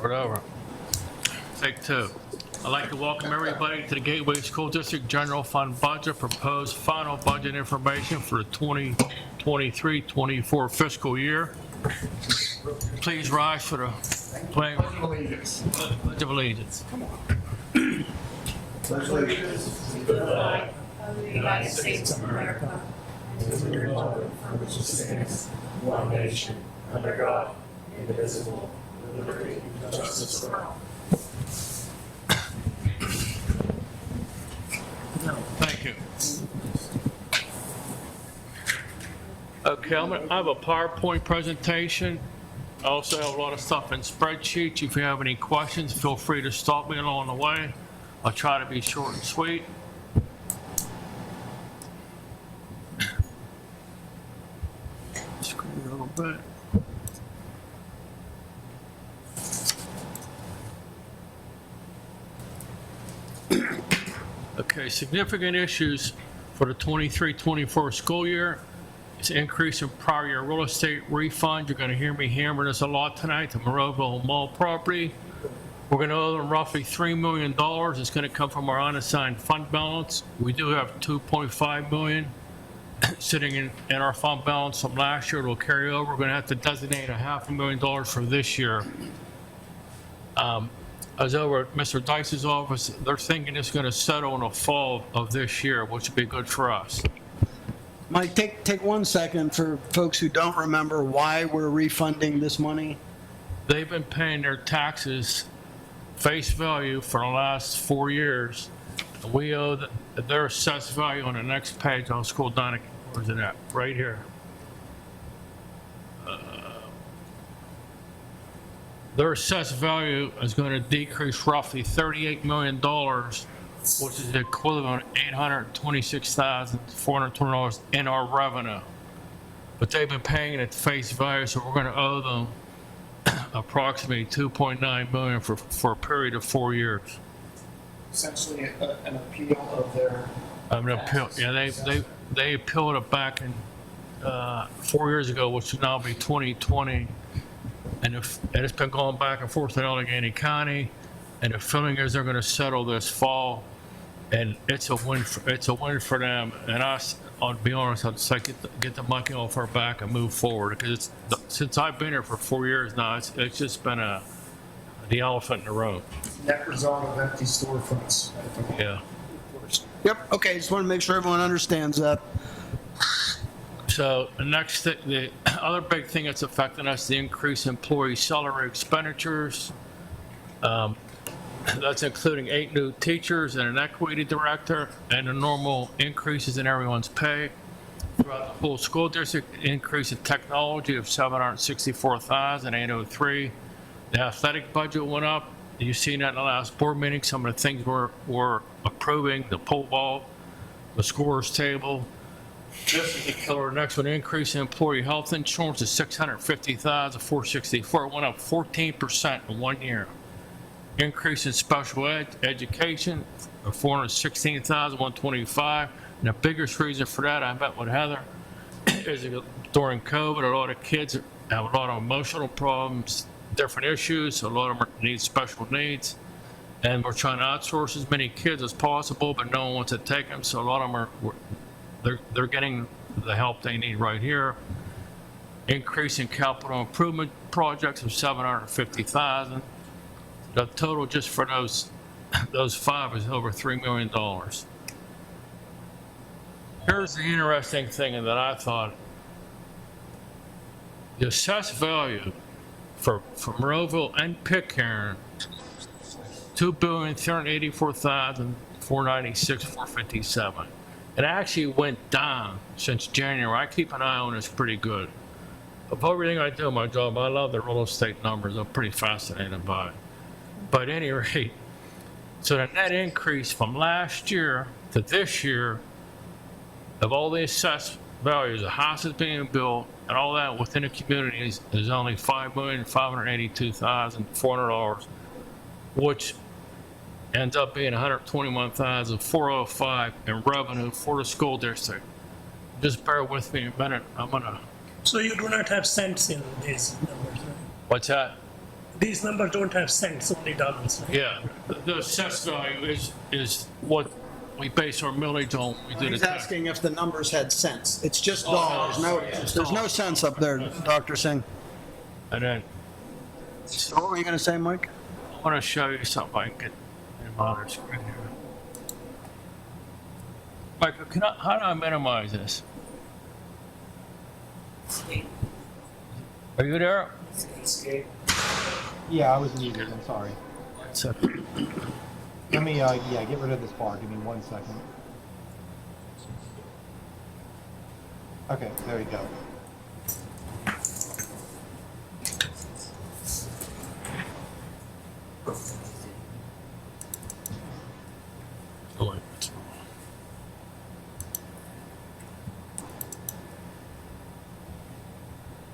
Start over. Take two. I'd like to welcome everybody to the Gateway School District General Fund Budget, proposed final budget information for the 2023-24 fiscal year. Please rise for the pledge of allegiance. Pledge of allegiance. Come on. Pledge allegiance to the flag of the United States of America and to the republic for which it stands, one nation, under God, indivisible, with liberty and justice for all. Thank you. Okay, I have a PowerPoint presentation. I also have a lot of stuff in spreadsheets. If you have any questions, feel free to stop me along the way. I'll try to be short and sweet. Screen a little bit. Okay, significant issues for the 23-24 school year. It's increase in prior year real estate refund. You're going to hear me hammer this a lot tonight. The Monroeville Mall property. We're going to owe them roughly $3 million. It's going to come from our unassigned fund balance. We do have $2.5 million sitting in our fund balance from last year. It'll carry over. We're going to have to designate $500,000 for this year. I was over at Mr. Dice's office. They're thinking it's going to settle in the fall of this year, which would be good for us. Mike, take 1 second for folks who don't remember why we're refunding this money. They've been paying their taxes face value for the last 4 years. We owe their assessed value on the next page. I'll scroll down. Where's it at? Right here. Their assessed value is going to decrease roughly $38 million, which is the equivalent of $826,420 in our revenue. But they've been paying it at face value, so we're going to owe them approximately $2.9 million for a period of 4 years. Essentially an appeal of their Appeal. Yeah, they appealed it back in 4 years ago, which would now be 2020. And it's been going back and forth in Allegheny County, and the feeling is they're going to settle this fall, and it's a win for them and us. I'll be honest, I'd say get the monkey off our back and move forward, because since I've been here for 4 years now, it's just been the elephant in the room. net result of empty storefronts. Yeah. Yep, okay, just want to make sure everyone understands that. So the next thing, the other big thing that's affecting us, the increase in employee salary expenditures. That's including 8 new teachers and an equity director, and the normal increases in everyone's pay. Throughout the whole school district, increase in technology of $764,803. The athletic budget went up. You've seen that in the last board meeting. Some of the things we're approving, the pole vault, the scorers table. This is the killer. Next one, increase in employee health insurance is $650,464. It went up 14% in 1 year. Increase in special education of $416,125. And the biggest reason for that, I met with Heather, is during COVID, a lot of kids have a lot of emotional problems, different issues. A lot of them need special needs. And we're trying to outsource as many kids as possible, but no one wants to take them. So a lot of them they're getting the help they need right here. Increase in capital improvement projects of $750,000. The total just for those 5 is over $3 million. Here's the interesting thing that I thought. The assessed value for Monroeville and Pitcairn, $2,384,496,457. It actually went down since January. I keep an eye on this pretty good. Of everything I do in my job, I love the real estate numbers. I'm pretty fascinated by it. But at any rate, so the net increase from last year to this year of all the assessed values, the houses being built and all that within the communities is only $5,582,400, which ends up being $121,405 in revenue for the school district. Just bear with me a minute. I'm gonna. So you do not have cents in these numbers, right? What's that? These numbers don't have cents, only dollars. Right? Yeah, the assessed value is what we base our millage on. We did He's it. asking if the numbers had cents. It's just Oh, dollars. No, sorry, it's there's no dollars. cents up there, Dr. Singh. And then So what were you going to say, Mike? I want to show you something I can get in my other screen here. Michael, how do I minimize this? Are you there? Yeah, I was muted, I'm sorry. So, Let me, yeah, get rid of this bar, give me 1 second. Okay, there you go. oh, wait.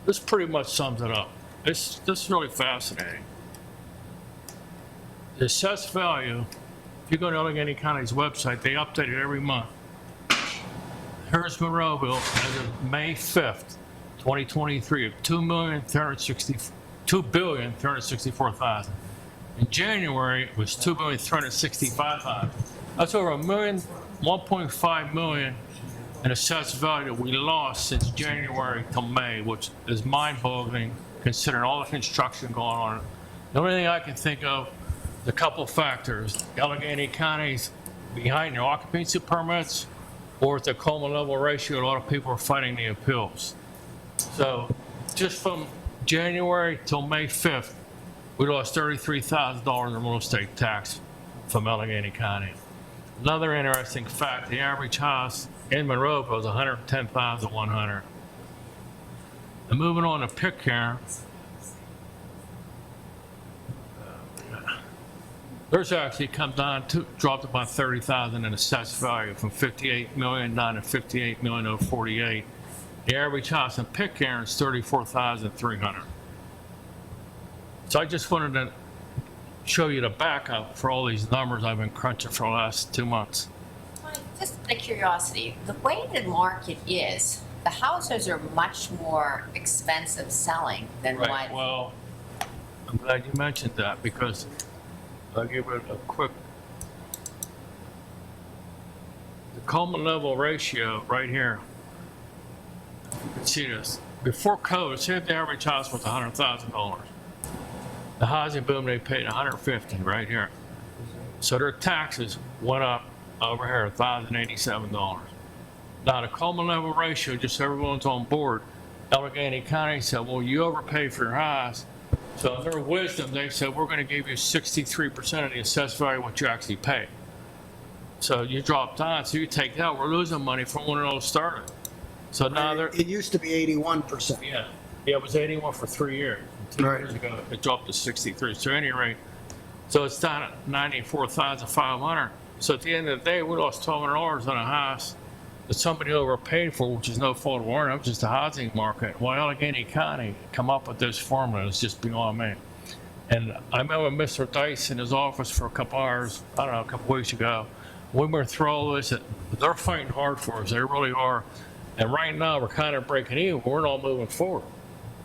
This pretty much sums it up. This is really fascinating. The assessed value, if you go to Allegheny County's website, they update it every month. Here's Monroeville as of May 5th, 2023, of $2,364,000. In January, it was $2,365,000. That's over $1.5 million in assessed value we lost since January till May, which is mind-boggling considering all the construction going on. The only thing I can think of, a couple factors. Allegheny County's behind their occupancy permits, or at the coma level ratio, a lot of people are fighting the appeals. So just from January till May 5th, we lost $33,000 in real estate tax from Allegheny County. Another interesting fact, the average house in Monroeville is $110,100. And moving on to Pitcairn, there's actually come down to, dropped about 30,000 in assessed value from 58 million down to 58,048. The average house in Pitcairn is 34,300. So I just wanted to show you the backup for all these numbers I've been crunching for the last 2 months. Just out of curiosity, the way the market is, the houses are much more expensive selling than Right, what. well, I'm glad you mentioned that because I'll give it a quick. The coma level ratio right here. You can see this. Before COVID, say if the average house was $100,000. The housing boom, they paid $150 right here. So their taxes went up over here, $1,087. Now the coma level ratio, just so everyone's on board, Allegheny County said, well, you overpaid for your house. So in their wisdom, they said, we're going to give you 63% of the assessed value of what you actually pay. So you drop down, so you take that, we're losing money from when it all started. So now they're, It used to be 81%. yeah, it was 81 for 3 years. 2 Right. years ago, it dropped to 63. So at any rate, so it's down at 94,500. So at the end of the day, we lost $1,200 on a house that somebody overpaid for, which is no fault of ours. It was just the housing market. Why Allegheny County come up with this formula is just beyond me. And I remember Mr. Dice in his office for a couple hours, I don't know, a couple weeks ago. We were through all this. They're fighting hard for us. They really are. And right now, we're kind of breaking even. We're not moving forward.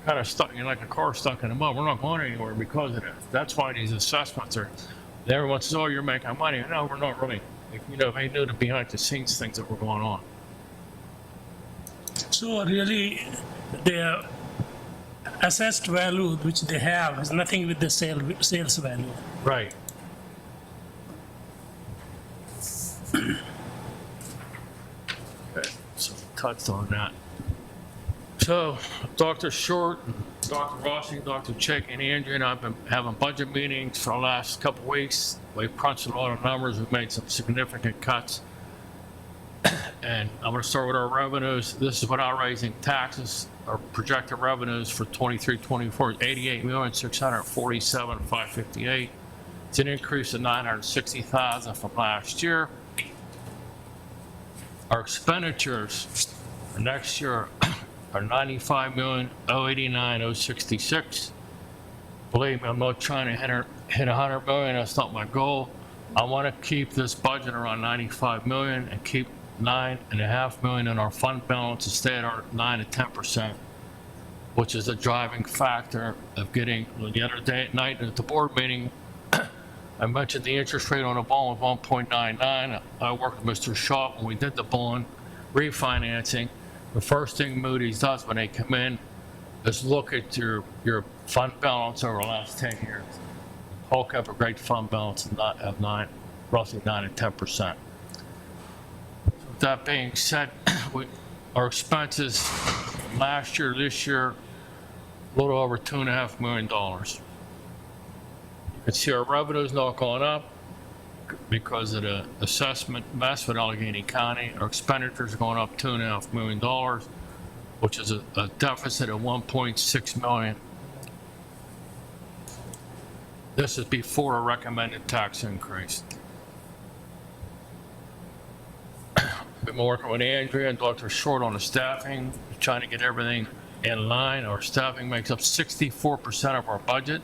Kind of stuck, you're like a car stuck in the mud. We're not going anywhere because of that. That's why these assessments are, everyone says, oh, you're making money. No, we're not really. You know, they knew the behind the scenes things that were going on. So really, the assessed value which they have has nothing with the sales value. Right. Okay, so we touched on that. So Dr. Short, Dr. Rossi, Dr. Chick, and Andrew and I have been having budget meetings for the last couple of weeks. We've crunched a lot of numbers. We've made some significant cuts. And I'm going to start with our revenues. This is without raising taxes. Our projected revenues for 23-24 is $88,647,558. It's an increase of $960,000 from last year. Our expenditures for next year are $95,089,066. Believe me, I'm not trying to hit 100 million. That's not my goal. I want to keep this budget around 95 million and keep 9.5 million in our fund balance to stay at our 9 to 10%. which is a driving factor of getting, the other day at night at the board meeting, I mentioned the interest rate on a bond was 1.99. I worked with Mr. Shaw when we did the bond refinancing. The first thing Moody's does when they come in is look at your fund balance over the last 10 years. Hulk have a great fund balance of roughly 9 and 10%. With that being said, our expenses last year, this year, a little over $2.5 million. You can see our revenue's not going up because of the assessment mess with Allegheny County. Our expenditures are going up $2.5 million, which is a deficit of $1.6 million. This is before a recommended tax increase. Been working with Andrea and Dr. Short on the staffing, trying to get everything in line. Our staffing makes up 64% of our budget.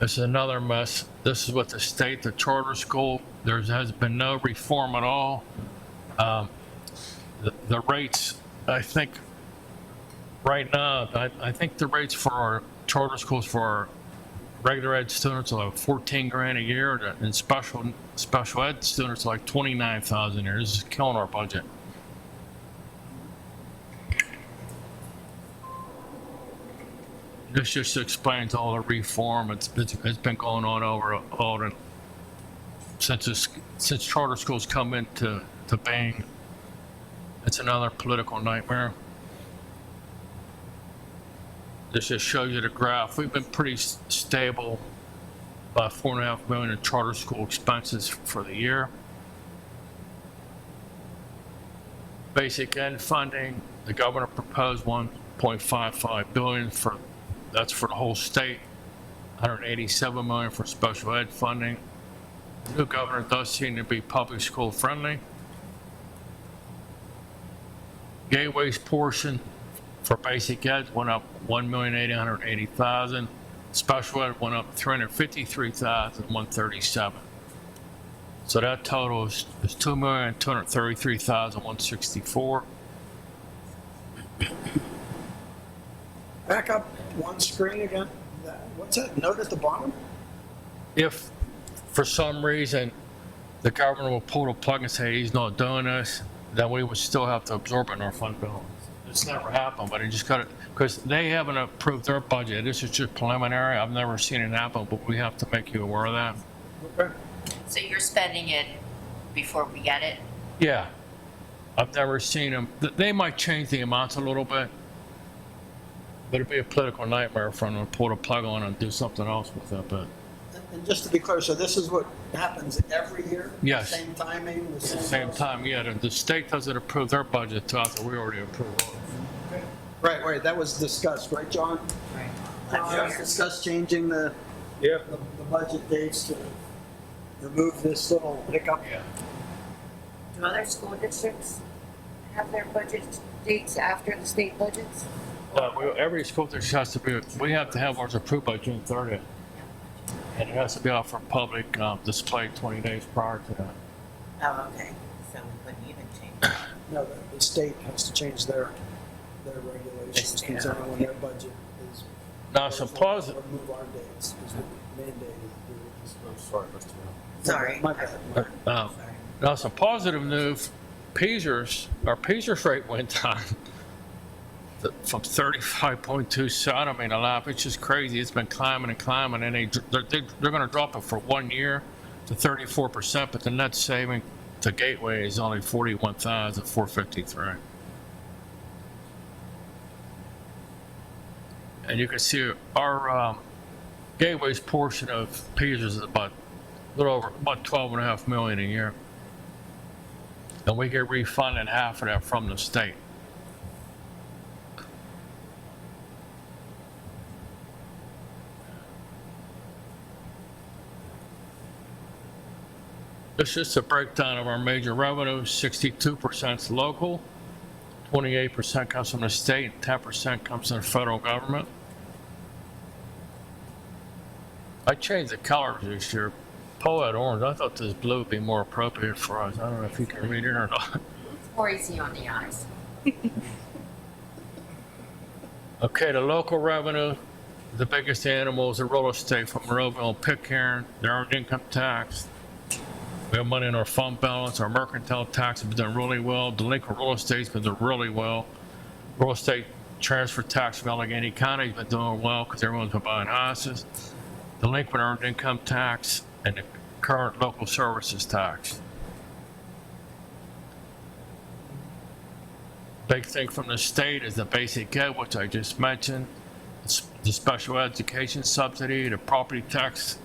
This is another mess. This is what the state, the charter school, there has been no reform at all. The rates, I think, right now, I think the rates for our charter schools for our regular ed students are like 14 grand a year, and special ed students are like 29,000 a year. This is killing our budget. This just explains all the reform. It's been going on over all the since charter schools come into being. It's another political nightmare. This just shows you the graph. We've been pretty stable, about $4.5 million in charter school expenses for the year. Basic ed funding, the governor proposed $1.55 billion that's for the whole state, $187 million for special ed funding. The new governor does seem to be public school friendly. Gateways portion for basic ed went up $1,880,000. Special ed went up $353,137. So that total is $2,233,164. Back up one screen again. What's that note at the bottom? If for some reason the governor will pull the plug and say he's not doing this, then we would still have to absorb it in our fund balance. It's never happened, but it just got it, because they haven't approved their budget. This is just preliminary. I've never seen it happen, but we have to make you aware of that. Okay. So you're spending it before we get it? Yeah. I've never seen them. They might change the amounts a little bit, but it'd be a political nightmare for them to pull the plug on and do something else with it, but. And just to be clear, so this is what happens every year? Yes. Same timing, the same. Same time, yeah, the state doesn't approve their budget till after we already approve ours. Right, that was discussed, right, John? Right. Discussed changing the budget dates to remove this little hiccup. Yeah. Do other school districts have their budget dates after the state budgets? Every school district has to be, we have to have ours approved by June 30th. And it has to be out for public display 20 days prior to that. Oh, okay. So we wouldn't even change. No, the state has to change their regulations Yeah. concerning when their budget is. Now, some positive, Or move our dates, because we're mandated to do this. sorry, Mr. Sorry. My bad. Now, some positive news, our Pacers rate went down from 35.27, I mean, a lot, it's just crazy. It's been climbing and climbing, and they're going to drop it for 1 year to 34%, but the net saving to Gateway is only $41,453. And you can see our Gateway's portion of Pacers is about $12.5 million a year, and we get refunded half of that from the state. This is just a breakdown of our major revenues. 62% is local, 28% comes from the state, and 10% comes from the federal government. I changed the colors this year. Pull that orange. I thought this blue would be more appropriate for us. I don't know if you can read it or not. Or easy on the eyes. Okay, the local revenue, the biggest animal is the real estate from Monroeville and Pitcairn, their earned income tax. We have money in our fund balance, our mercantile tax has been doing really well, delinquent real estate's been doing really well. Real estate transfer tax from Allegheny County's been doing well because everyone's been buying houses. Delinquent earned income tax and the current local services tax. Big thing from the state is the basic ed, which I just mentioned, the special education subsidy, the property tax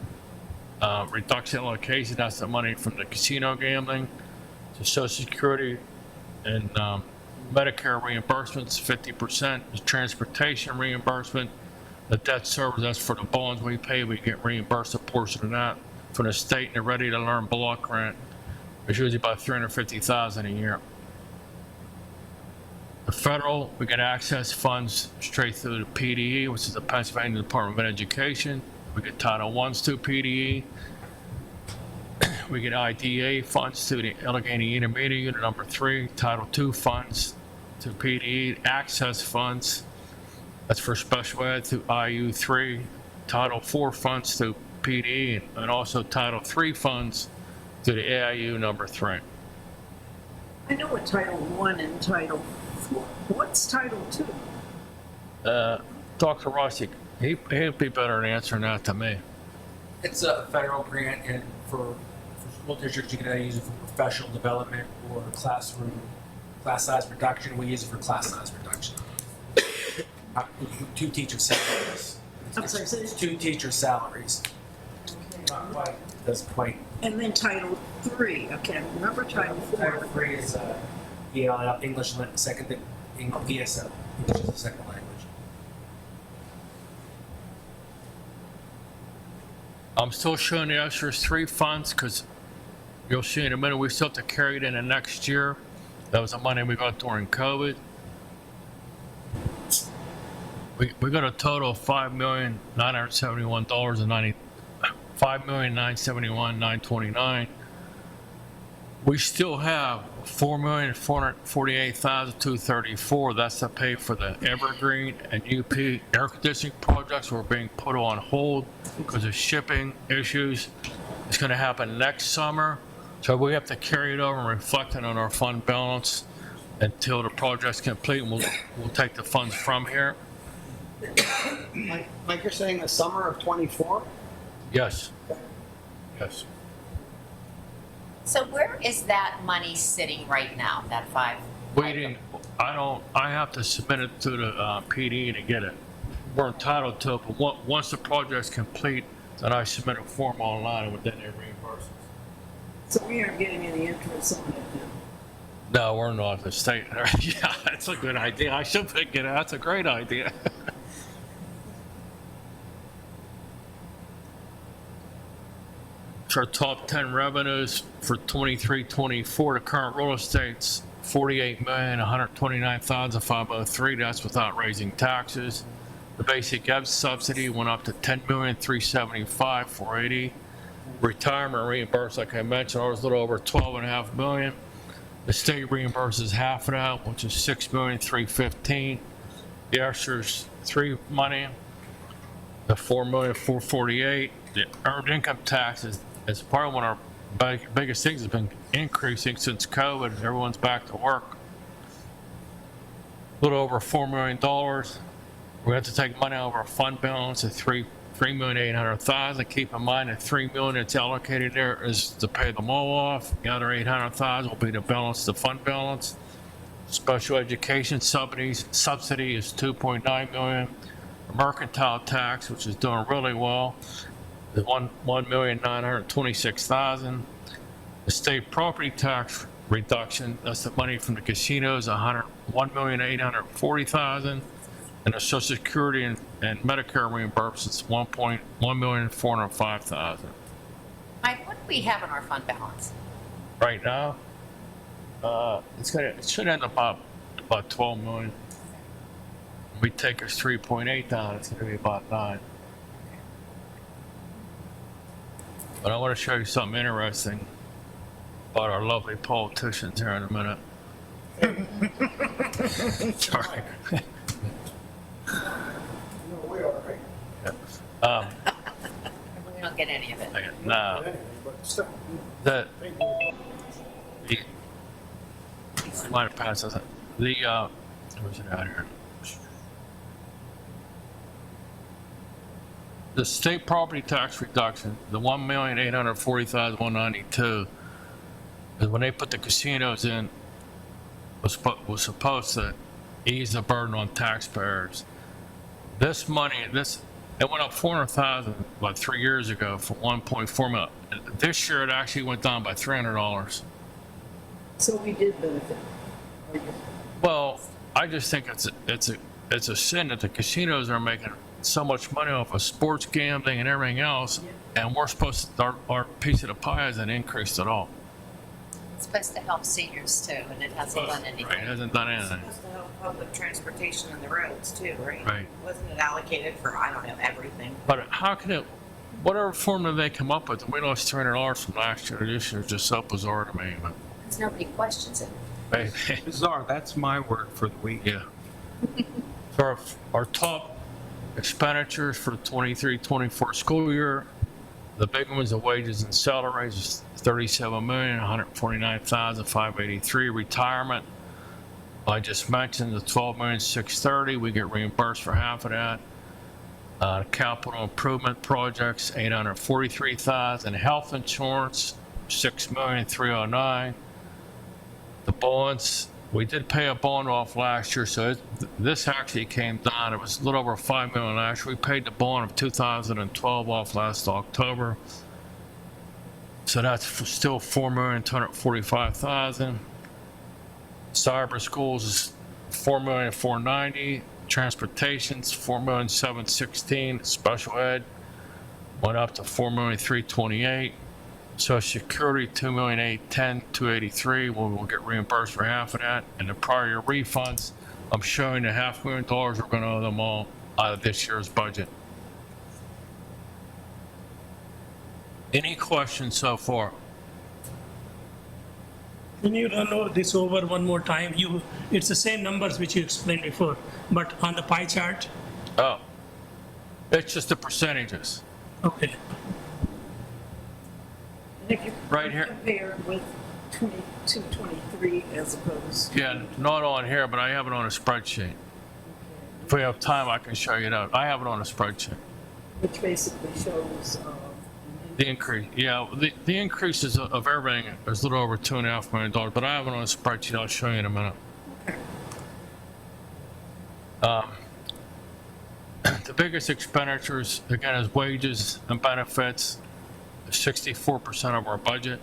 reduction allocation, that's the money from the casino gambling, the Social Security and Medicare reimbursements, 50%, the transportation reimbursement, the debt service, that's for the bonds we pay, we get reimbursed a portion of that from the state and the Ready to Learn block grant. It's usually about $350,000 a year. The federal, we get access funds straight through the PDE, which is the Pennsylvania Department of Education. We get Title I's through PDE. We get IDA funds through the Allegheny Intermediate Unit number 3, Title II funds to PDE, access funds, that's for special ed through IU3, Title IV funds through PDE, and also Title III funds through the AIU number 3. I know what Title I and Title IV. What's Title II? Dr. Rossi, he'd be better at answering that to me. It's a federal grant, and for school districts, you can either use it for professional development or class size reduction. We use it for class size reduction. 2 teacher salaries. I'm sorry, so It's 2 teacher salaries. Not quite, doesn't quite. and then Title III. Okay, I remember Title Title IV. 3 is English second, ESL, English is a second language. I'm still showing the ESSER 3 funds because you'll see in a minute, we still have to carry it into next year. That was the money we got during COVID. We got a total of $5,971,970, $5,971,929. We still have $4,448,234. That's to pay for the Evergreen and UP air conditioning projects were being put on hold because of shipping issues. It's going to happen next summer. So we have to carry it over and reflect it on our fund balance until the project's complete. And we'll take the funds from here. Like you're saying the summer of '24? Yes. Yes. So where is that money sitting right now, that 5? Waiting, I have to submit it to the PD to get it. We're entitled to it, but once the project's complete, then I submit a form online and then they reimburse us. So we aren't getting any interest on it then. No, we're not the state. Yeah, that's a good idea. I should pick it. That's a great idea. Our top 10 revenues for 23-24, the current real estate's $48,129,503. That's without raising taxes. The basic ed subsidy went up to $10,375,480. Retirement reimbursed, like I mentioned, was a little over $12.5 million. The state reimburses half of that, which is $6,315,000. The ESSER 3 money, the $4,448,000. The earned income taxes. It's part of one of our biggest things has been increasing since COVID. Everyone's back to work. A little over $4 million. We have to take money out of our fund balance at $3,800,000. Keep in mind that $3 million that's allocated there is to pay them all off. The other $800,000 will be to balance the fund balance. Special education subsidy is $2.9 million. The mercantile tax, which is doing really well, is $1,926,000. The state property tax reduction, that's the money from the casinos, $1,840,000. And the Social Security and Medicare reimbursements, $1,405,000. Mike, what do we have in our fund balance? Right now, it should end up about 12 million. We take us 3.8 down, it's gonna be about 9. But I want to show you something interesting about our lovely politicians here in a minute. Sorry. No, we are, right? We don't get any of it. No, But still, the, thank you. might have passed this. Where's it out here? The state property tax reduction, the 1,840,192, is when they put the casinos in, was supposed to ease the burden on taxpayers. This money, it went up 400,000 about 3 years ago for 1.4 million. This year it actually went down by $300. So we did benefit. Well, I just think it's a sin that the casinos are making so much money off of sports gambling and everything else, and we're supposed to, our piece of the pie hasn't increased at all. It's supposed to help seniors too, and it hasn't done Right, it anything. hasn't done anything. Supposed to help public transportation and the roads too, right? Right. Wasn't it allocated for, I don't know, everything? But how can it, whatever formula they come up with, we lost $300 from last year to this year, is just so bizarre to me. But, Because nobody questions it. hey, Bizarre, that's my word for the week. yeah. So our top expenditures for the 23-24 school year, the big ones are wages and salaries, is $37,149,583. Retirement, I just mentioned the $12,630,000. We get reimbursed for half of that. Capital improvement projects, $843,000. Health insurance, $6,309,000. The bonds, we did pay a bond off last year, so this actually came down. It was a little over $5 million last year. We paid the bond of 2012 off last October. So that's still $4,245,000. Cyber schools is $4,490,000. Transportation's $4,716,000. Special ed went up to $4,328,000. Social Security, $2,810,283. We'll get reimbursed for half of that. And the prior year refunds, I'm showing the $500,000 we're going to owe them all out of this year's budget. Any questions so far? Can you run this over one more time? It's the same numbers which you explained before, but on the pie chart? Oh, it's just the percentages. Okay. And if you Right here. compare with 22, 23 as opposed. Yeah, not on here, but I have it on a spreadsheet. If we have time, I can show you that. I have it on a spreadsheet. Which basically shows, The increase, yeah, the increases of everything is a little over $2.5 million, but I have it on a spreadsheet. I'll show you in a minute. The biggest expenditures, again, is wages and benefits, 64% of our budget.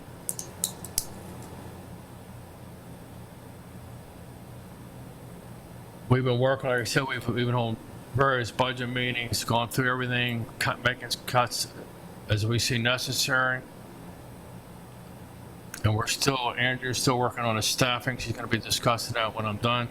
We've been working, like I said, we've been on various budget meetings, gone through everything, making cuts as we see necessary. And Andrew's still working on his staffing. She's going to be discussing that when I'm done.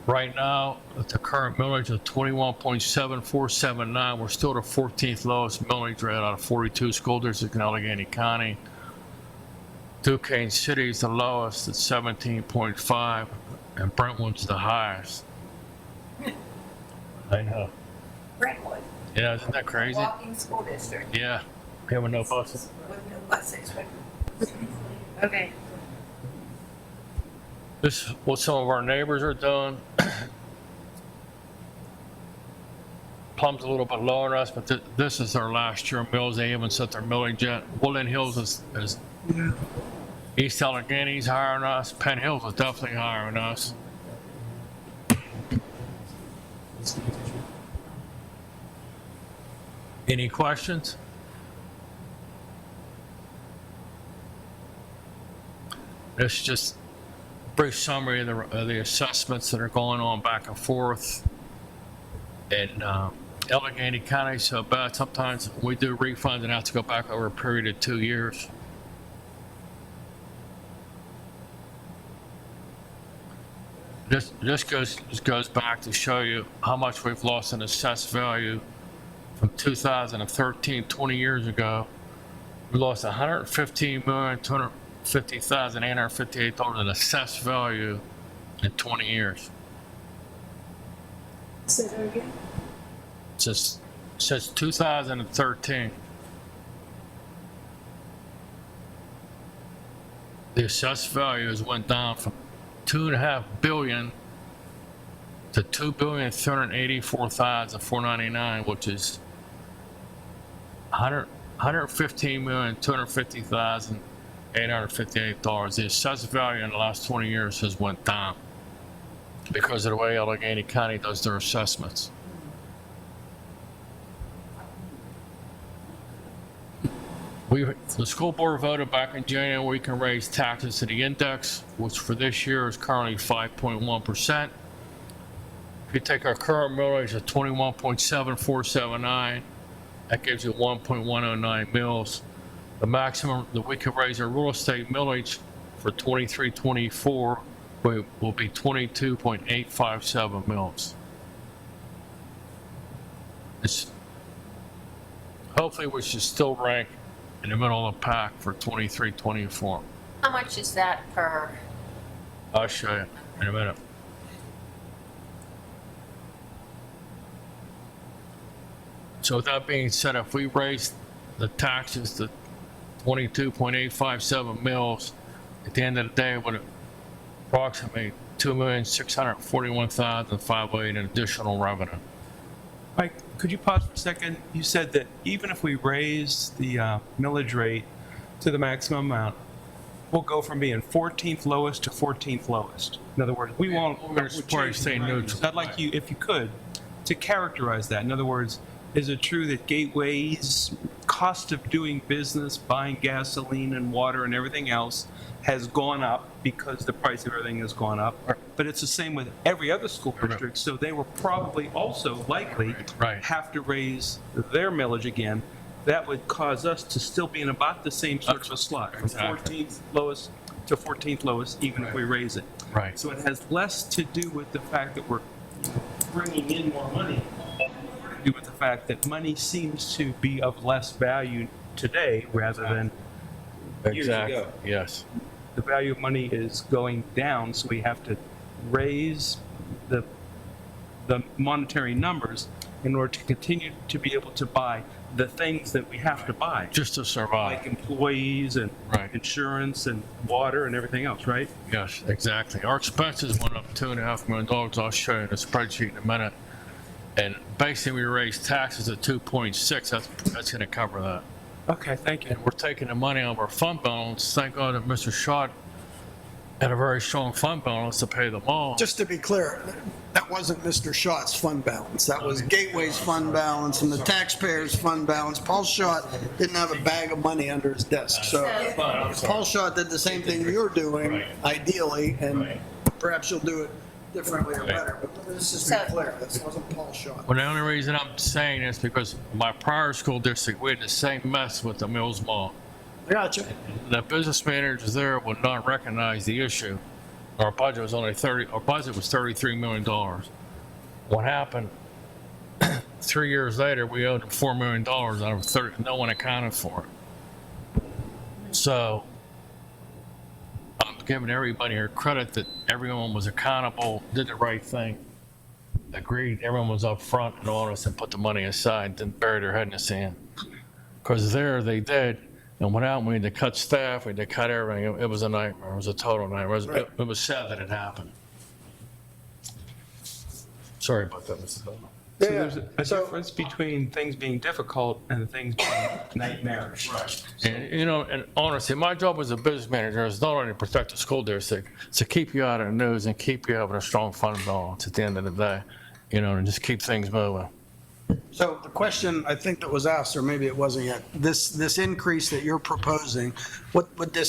Right now, at the current millage of 21.7479, we're still the 14th lowest millage rate out of 42 school districts in Allegheny County. Duquesne City is the lowest at 17.5, and Brentwood's the highest. I know. Brentwood, Yeah, isn't that crazy? walking school district Yeah, we have no buses. with no buses. Okay. This is what some of our neighbors are doing. Plum's a little bit lower than us, but this is their last year mills. They haven't set their millage yet. Woodland Hills is East Allegheny's higher than us. Penn Hills is definitely higher than us. Any questions? This is just a brief summary of the assessments that are going on back and forth in Allegheny County. So bad sometimes we do refunds and have to go back over a period of 2 years. This goes back to show you how much we've lost in assessed value from 2013, 20 years ago, We lost $115,250,858 in assessed value in 20 years. Say that again? Since 2013. The assessed value has went down from $2.5 billion to $2,384,499, which is $115,250,858. The assessed value in the last 20 years has went down because of the way Allegheny County does their assessments. The school board voted back in January we can raise taxes to the index, which for this year is currently 5.1%. If you take our current millage of 21.7479, that gives you 1.109 mils. The maximum that we can raise our real estate millage for 23-24 will be 22.857 mils. Hopefully we should still rank in the middle of the pack for 23-24. How much is that per? I'll show you in a minute. So with that being said, if we raise the taxes to 22.857 mils, at the end of the day, it would approximate $2,641,508 in additional revenue. Mike, could you pause for a second? You said that even if we raise the millage rate to the maximum amount, we'll go from being 14th lowest to 14th lowest. In other words, we won't. We're probably stay neutral. I'd like you, if you could, to characterize that. In other words, is it true that Gateway's cost of doing business, buying gasoline and water and everything else has gone up because the price of everything has gone up? But it's the same with every other school district, so they will probably also likely have to raise their millage again. That would cause us to still be in about the same sort of a slot, from 14th lowest to 14th lowest, even if we raise it. Right. So it has less to do with the fact that we're bringing in more money, more to do with the fact that money seems to be of less value today rather than years ago. Yes. The value of money is going down, so we have to raise the monetary numbers in order to continue to be able to buy the things that we have to buy. Just to survive. Like employees and insurance and water and everything else, right? Yes, exactly. Our expenses went up $2.5 million. I'll show you in a spreadsheet in a minute. And basically we raised taxes at 2.6. That's going to cover that. Okay, thank you. And we're taking the money out of our fund balance. Thank God that Mr. Schott had a very strong fund balance to pay them all. Just to be clear, that wasn't Mr. Schott's fund balance. That was Gateway's fund balance and the taxpayers' fund balance. Paul Schott didn't have a bag of money under his desk. So Paul Schott did the same thing you're doing, ideally, and perhaps you'll do it differently or better. But let's just be clear, this wasn't Paul Schott. Well, the only reason I'm saying this because my prior school district, we had the same mess with the Mills Mall. Gotcha. The business managers there would not recognize the issue. Our budget was $33 million. What happened? 3 years later, we owed them $4 million out of 30. No one accounted for it. So I'm giving everybody here credit that everyone was accountable, did the right thing, agreed, everyone was up front and honest and put the money aside, didn't bury their head in the sand. Because there they did. And went out and we had to cut staff, we had to cut everything. It was a nightmare. It was a total nightmare. It was sad that it happened. Sorry about that, Mr. Bell. So there's a difference between things being difficult and things being nightmarish. Right. And, you know, and honestly, my job as a business manager is not only to protect the school district, it's to keep you out of the news and keep you having a strong fund balance at the end of the day, you know, and just keep things moving. So the question I think that was asked, or maybe it wasn't yet, this increase that you're proposing, do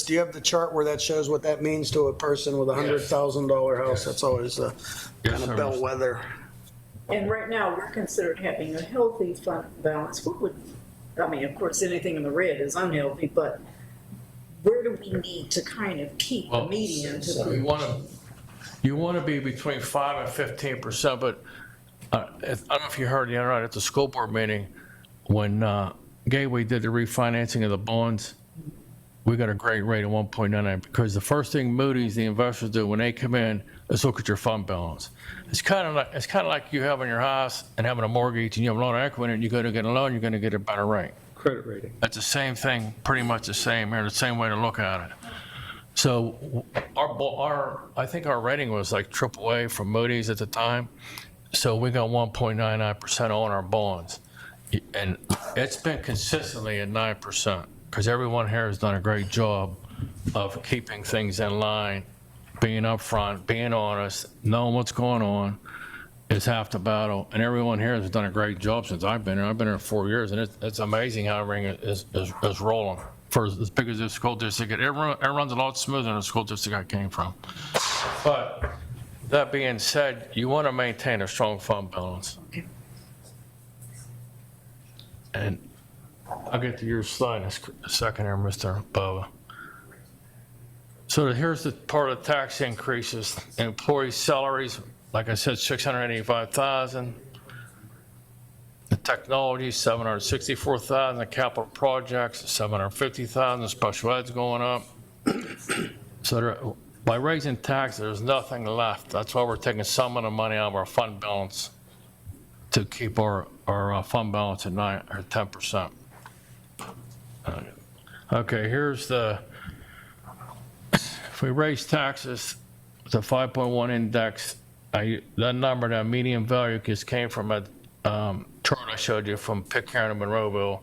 you have the chart where that shows what that means to a person with a $100,000 house? That's always a kind of bellwether. And right now, we're considered having a healthy fund balance. What would, I mean, of course, anything in the red is unhealthy, but where do we need to kind of keep the median to So you want to be between 5 and 15%, but I don't know if you heard the other night at the school board meeting when Gateway did the refinancing of the bonds, we got a great rate of 1.99 because the first thing Moody's, the investors do when they come in is look at your fund balance. It's kind of like you having your house and having a mortgage and you have a lot of equity and you go to get a loan, you're going to get a better rate. Credit rating. That's the same thing, pretty much the same here, the same way to look at it. So I think our rating was like AAA from Moody's at the time. So we got 1.99% on our bonds. And it's been consistently at 9% because everyone here has done a great job of keeping things in line, being upfront, being honest, knowing what's going on is half the battle. And everyone here has done a great job since I've been here. I've been here 4 years, and it's amazing how everything is rolling. For as big as this school district, it runs a lot smoother than the school district I came from. But that being said, you want to maintain a strong fund balance. And I'll get to your slide in a second here, Mr. Bova. So here's the part of the tax increases. Employee salaries, like I said, 685,000. The technology, 764,000. The capital projects, 750,000. Special ed's going up. So by raising taxes, there's nothing left. That's why we're taking some of the money out of our fund balance to keep our fund balance at 9 or 10%. Okay, here's the, if we raise taxes, the 5.1 index, that number, that median value just came from a chart I showed you from Pitcairn and Monroeville.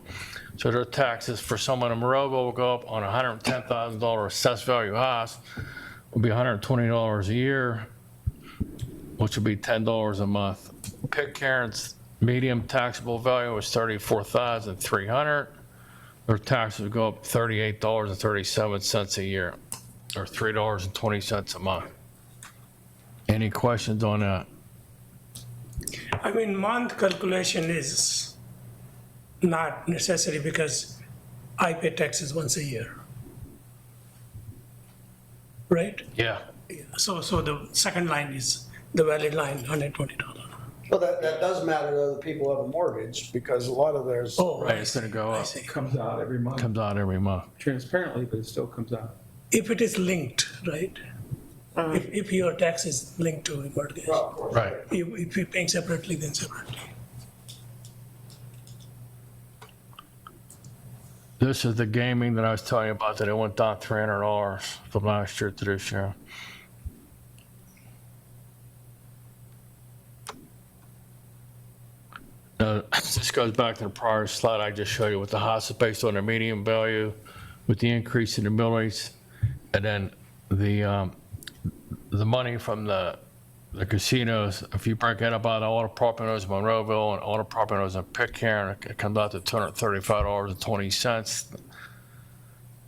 So their taxes for someone in Monroeville will go up on a $110,000 assessed value house, will be $120 a year, which would be $10 a month. Pitcairn's medium taxable value was $34,300. Their taxes would go up $38.37 a year, or $3.20 a month. Any questions on that? I mean, month calculation is not necessary because I pay taxes once a year. Right? Yeah. So the second line is the valid line, $120. Well, that does matter to other people who have a mortgage because a lot of theirs. Oh, Right, it's gonna go I up. see. Comes out every month. Comes out every month. Transparently, but it still comes out. If it is linked, right? If your tax is linked to a mortgage, Right. if you're paying separately, then separately. This is the gaming that I was telling you about that it went down $300 from last year to this year. This goes back to the prior slide I just showed you with the house is based on the median value with the increase in the mill rates. And then the money from the casinos, if you break it up out of all the property owners in Monroeville and all the property owners in Pitcairn, it comes out to $235.20.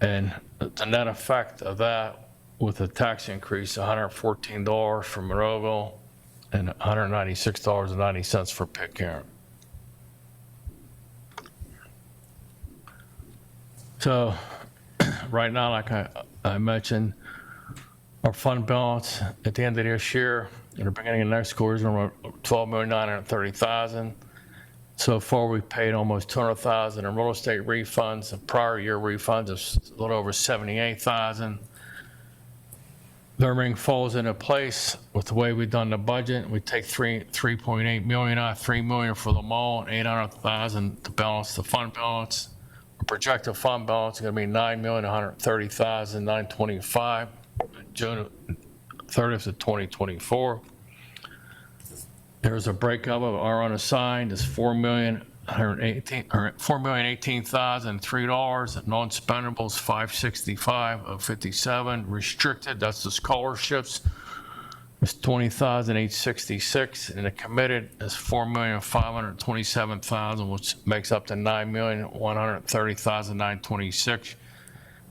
And the net effect of that with the tax increase, $114 for Monroeville and $196.90 for Pitcairn. So right now, like I mentioned, our fund balance at the end of this year, at the beginning of next school, is around $12,930,000. So far, we've paid almost $200,000 in real estate refunds. The prior year refunds is a little over $78,000. The ring falls into place with the way we've done the budget. We take $3.8 million out, $3 million for the mall, and $800,000 to balance the fund balance. Our projected fund balance is going to be $9,130,925, June 30th of 2024. There's a breakup of our unassigned is $4,018,003. Non-spendables $565 of 57. Restricted, that's the scholarships, is $20,866, and the committed is $4,527,000, which makes up to $9,130,926.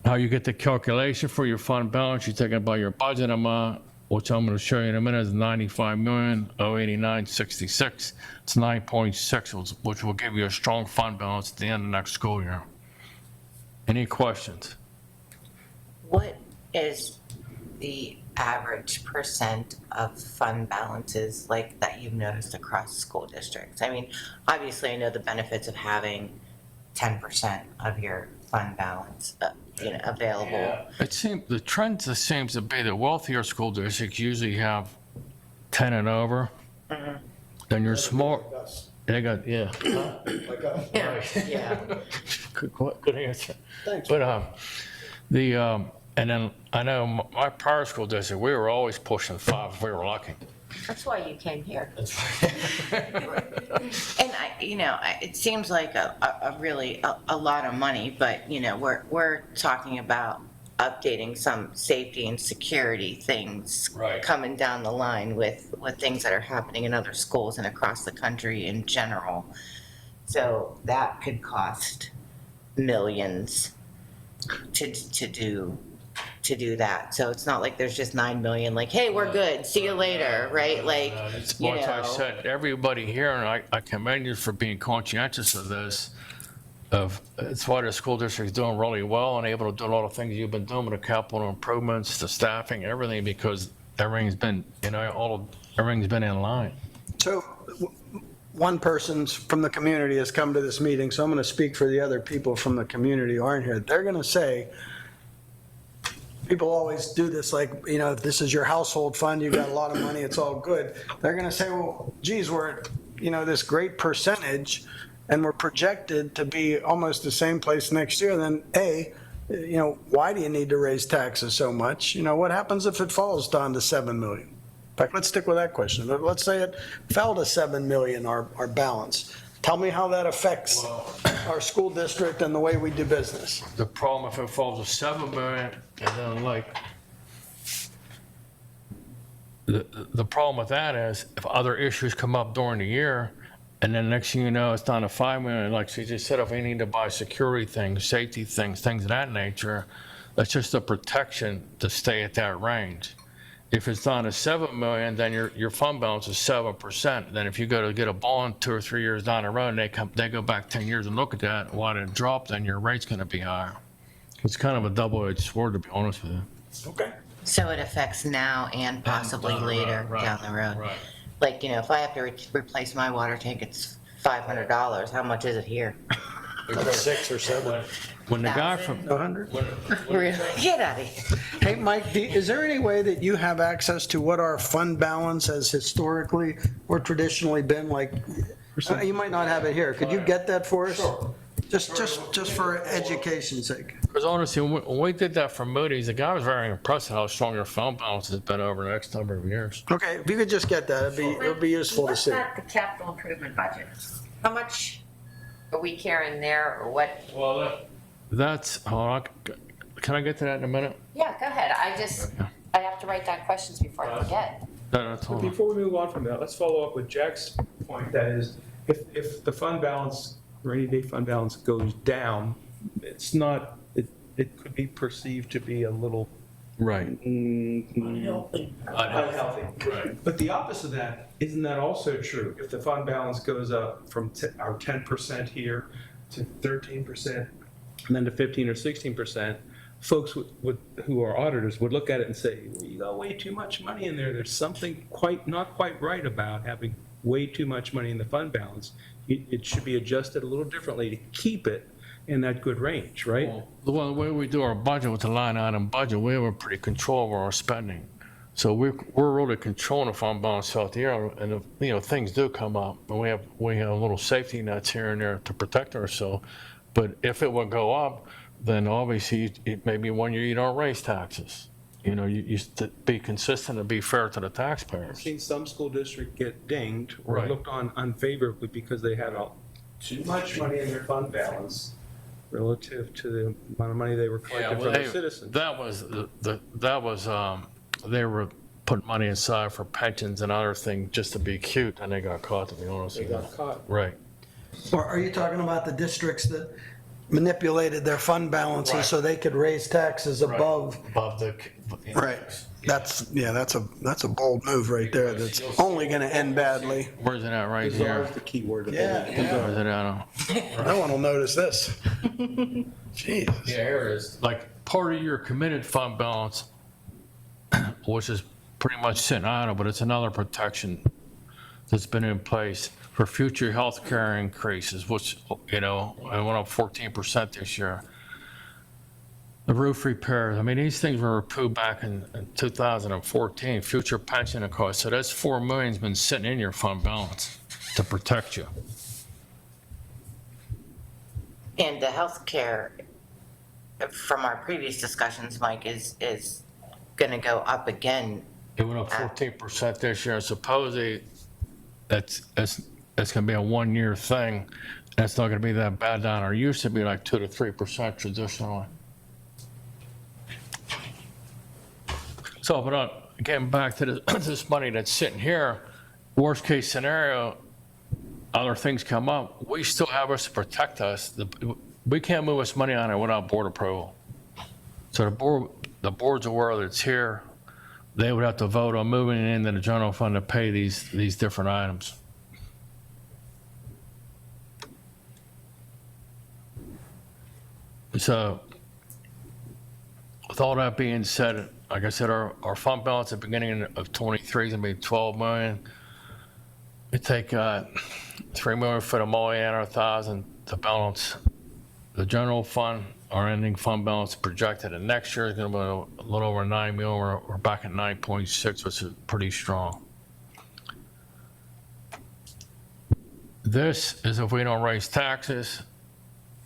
How you get the calculation for your fund balance, you take it by your budget amount, which I'm going to show you in a minute, is $95,089,66. It's 9.6, which will give you a strong fund balance at the end of next school year. Any questions? What is the average percent of fund balances like that you've noticed across school districts? I mean, obviously I know the benefits of having 10% of your fund balance, available. It seems, the trend seems to be that wealthier school districts usually have 10 and over. Then you're small, they got, yeah. Yeah. Good answer. Thanks. But, and then I know my prior school district, we were always pushing 5 if we were lucky. That's why you came here. And it seems like a really a lot of money, but we're talking about updating some safety and security things Right. coming down the line with things that are happening in other schools and across the country in general. So that could cost millions to do that. So it's not like there's just 9 million, like, hey, we're good, see you later, right? Like, Like I said, everybody here, and I commend you for being conscientious of this, it's why the school district's doing really well and able to do a lot of things you've been doing with the capital improvements, the staffing, everything, because everything's been, everything's been in line. So one person from the community has come to this meeting, so I'm going to speak for the other people from the community who aren't here. They're going to say, people always do this, like, if this is your household fund, you got a lot of money, it's all good. They're going to say, well, geez, we're at, this great percentage, and we're projected to be almost the same place next year. Then, why do you need to raise taxes so much? What happens if it falls down to 7 million? In fact, let's stick with that question. Let's say it fell to 7 million, our balance. Tell me how that affects our school district and the way we do business. The problem if it falls to 7 million, and then the problem with that is if other issues come up during the year, and then next thing you know, it's down to 5 million, like she just said, if we need to buy security things, safety things of that nature, that's just a protection to stay at that range. If it's down to 7 million, then your fund balance is 7%. Then if you go to get a bond 2 or 3 years down the road, and they go back 10 years and look at that, why did it drop? Then your rate's going to be higher. It's kind of a double-edged sword, to be honest with you. Okay. So it affects now and possibly Down the road, later right, down the road. Right. Like, if I have to replace my water tank, it's $500. How much is it here? 6 or 7. When the guy from 100? Really? Get out of here. Hey, Mike, is there any way that you have access to what our fund balance has historically or traditionally been like? You might not have it here. Could you get that for us? Sure. Just for education's sake. Because honestly, when we did that for Moody's, the guy was very impressed at how strong your fund balance has been over the next number of years. Okay, if you could just get that, it'd be useful to see. What's that, the capital improvement budget? How much are we carrying there, or what? Well, that's, can I get to that in a minute? Yeah, go ahead. I have to write down questions before I forget. That's all. Before we move on from that, let's follow up with Jack's point. That is, if the fund balance, rainy day fund balance goes down, it's not, it could be perceived to be a little Right. unhealthy. Right. But the opposite of that, isn't that also true? If the fund balance goes up from our 10% here to 13%, and then to 15 or 16%, folks who are auditors would look at it and say, well, you got way too much money in there. There's something not quite right about having way too much money in the fund balance. It should be adjusted a little differently to keep it in that good range, right? Well, the way we do our budget with the line item budget, we have a pretty control over our spending. So we're really controlling the fund balance throughout the year, and if, things do come up, and we have little safety nets here and there to protect ourselves. But if it would go up, then obviously maybe 1 year you don't raise taxes. You be consistent and be fair to the I've taxpayers. seen some school district get dinged or Right. looked on unfavorably because they had too much money in their fund balance relative to the amount of money they were collecting from the citizens. That was they were putting money aside for pensions and other things just to be cute, and they got caught, to be honest They with you. got caught. Right. Or are you talking about the districts that manipulated their fund balances Right. so they could raise taxes above? Above the. Right. That's a bold move right there. That's only going to end badly. Where's it at right Bizarre here? is the key word. Yeah. Where's it at? No one will notice this. Jeez. Yeah, here it is. Like part of your committed fund balance, which is pretty much sitting idle, but it's another protection that's been in place for future health care increases, which, you know, it went up 14% this year. The roof repairs, I mean, these things were approved back in 2014, future pension costs. So that's $4 million's been sitting in your fund balance to protect you. And the healthcare, from our previous discussions, Mike, is gonna go up again. It went up 14% this year, and supposedly that's gonna be a 1-year thing. That's not gonna be that bad down there. It used to be like 2 to 3% traditionally. So, but getting back to this money that's sitting here, worst case scenario, other things come up, we still have us to protect us. We can't move this money on it without board approval. So the board's aware that it's here. They would have to vote on moving it into the general fund to pay these different items. So with all that being said, like I said, our fund balance at the beginning of 23 is gonna be 12 million. We take 3 million for the mow, 800,000 to balance the general fund. Our ending fund balance projected, and next year is gonna be a little over 9 million. We're back at 9.6, which is pretty strong. This is if we don't raise taxes,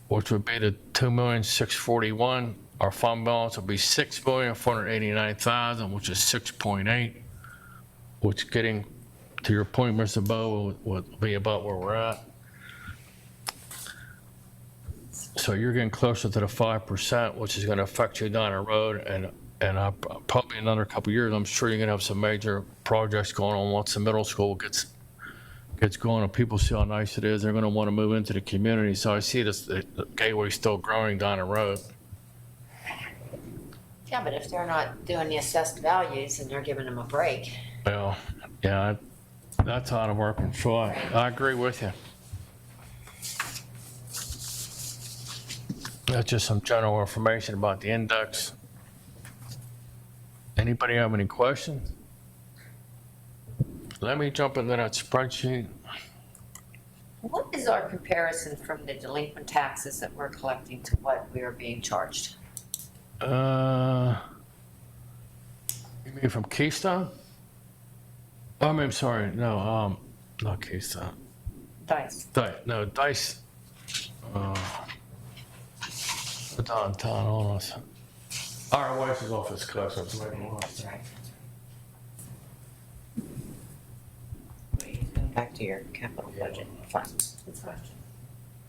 which would be the 2,641,000. Our fund balance will be 6,489,000, which is 6.8, which getting to your point, Mr. Bowe, would be about where we're at. So you're getting closer to the 5%, which is gonna affect you down the road, and probably another couple of years, I'm sure you're gonna have some major projects going on once the middle school gets going and people see how nice it is. They're gonna wanna move into the community. So I see the gateway still growing down the road. Yeah, but if they're not doing the assessed values and they're giving them a break. Well, yeah, that's out of our control. I agree with you. That's just some general information about the index. Anybody have any questions? Let me jump into that spreadsheet. What is our comparison from the delinquent taxes that we're collecting to what we are being charged? You mean from Keystone? I mean, sorry, no, not Keystone. Dice. No, Dice. Downtown on us. Our wife's office close. That's right. Back to your capital budget fund.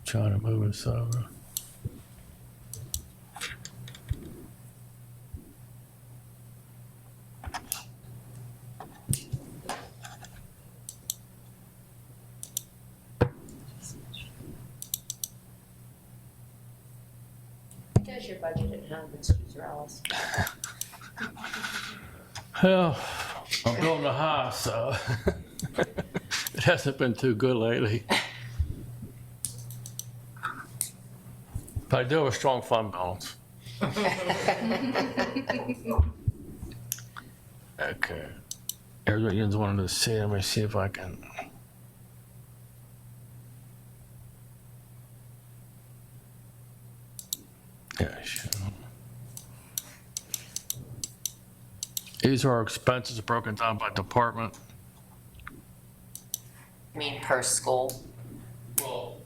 Trying to move us over. Does your budget at home, Mr. Ellis? Well, I'm building a house, so it hasn't been too good lately. But I do have a strong fund balance. Okay. Here's what you wanted to see. Let me see if I can. Yeah, sure. These are our expenses broken down by department. I mean, per school. Hold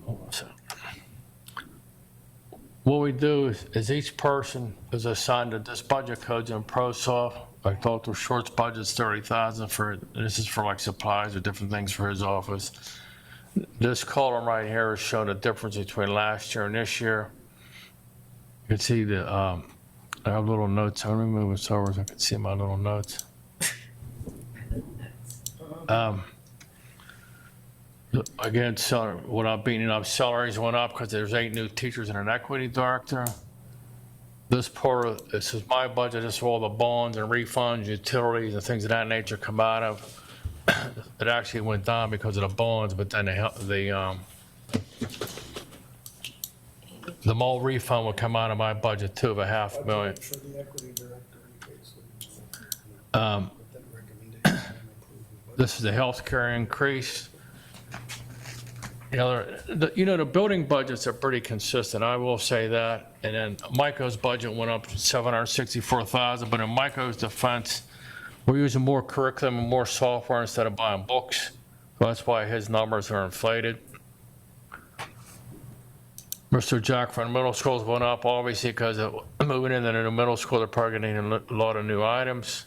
on a second. What we do is each person is assigned to this budget codes in ProSoft. Like Dr. Short's budget's 30,000 for, this is for like supplies or different things for his office. This column right here is showing the difference between last year and this year. You can see the, I have little notes. Let me move this over so I can see my little notes. Again, so what I'm beating up, salaries went up because there's 8 new teachers and an equity director. This is my budget. This is where all the bonds and refunds, utilities, and things of that nature come out of. It actually went down because of the bonds, but then the mall refund would come out of my budget too, of $500,000. For the equity director in case This is the healthcare increase. The building budgets are pretty consistent, I will say that. And then Micah's budget went up 764,000, but in Micah's defense, we're using more curriculum and more software instead of buying books. So that's why his numbers are inflated. Mr. Jack from the middle school's went up, obviously, because of moving into the new middle school, they're probably gonna need a lot of new items.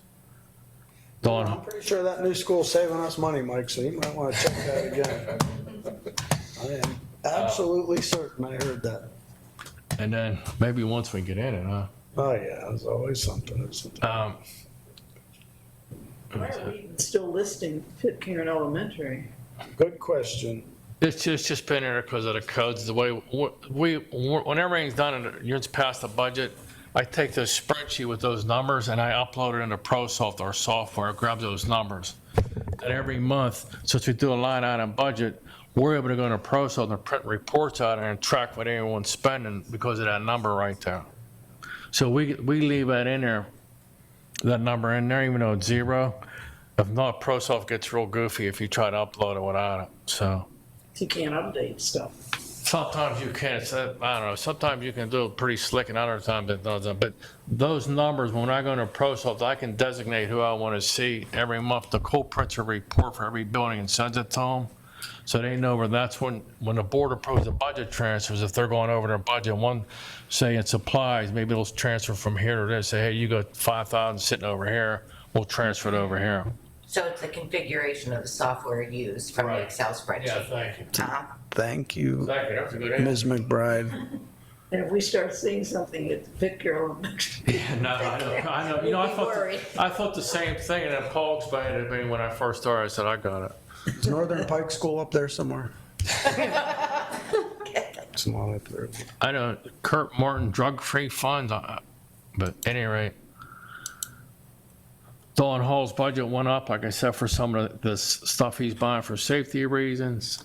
Dawn. I'm pretty sure that new school's saving us money, Mike, so you might want to check that again. I am absolutely certain I heard that. And then maybe once we get in it, huh? Oh, yeah, there's always something. Um, Why are we even still listing Pitcairn Elementary? Good question. It's just been there because of the codes, the way when everything's done and it's past the budget, I take this spreadsheet with those numbers and I upload it into ProSoft, our software, it grabs those numbers. And every month, since we do a line item budget, we're able to go into ProSoft and print reports out and track what everyone's spending because of that number right there. So we leave that in there, that number in there, even though it's zero. If not, ProSoft gets real goofy if you try to upload it without it, so. You can't update stuff. Sometimes you can, I don't know, sometimes you can do it pretty slick and other times it doesn't. But those numbers, when I go into ProSoft, I can designate who I want to see every month. The co prints a report for every building and sends it to them. So they know where that's when the board approves the budget transfers, if they're going over their budget, one, say in supplies, maybe it'll transfer from here to there, say, hey, you got 5,000 sitting over here, we'll transfer it over here. So it's the configuration of the software used from the Right. Excel spreadsheet. Yeah, thank you. Thank you, Thank you, that's a good answer. Ms. McBride. And if we start seeing something at Pitcairn Elementary, Yeah, no, I know. You know, I thought the same thing, and then Paul explained it to me when I first started. I said, I got it. Is Northern Pike School up there somewhere? It's not up there. I know Kurt Martin drug-free funds, but at any rate, Dawn Hall's budget went up, like I said, for some of the stuff he's buying for safety reasons.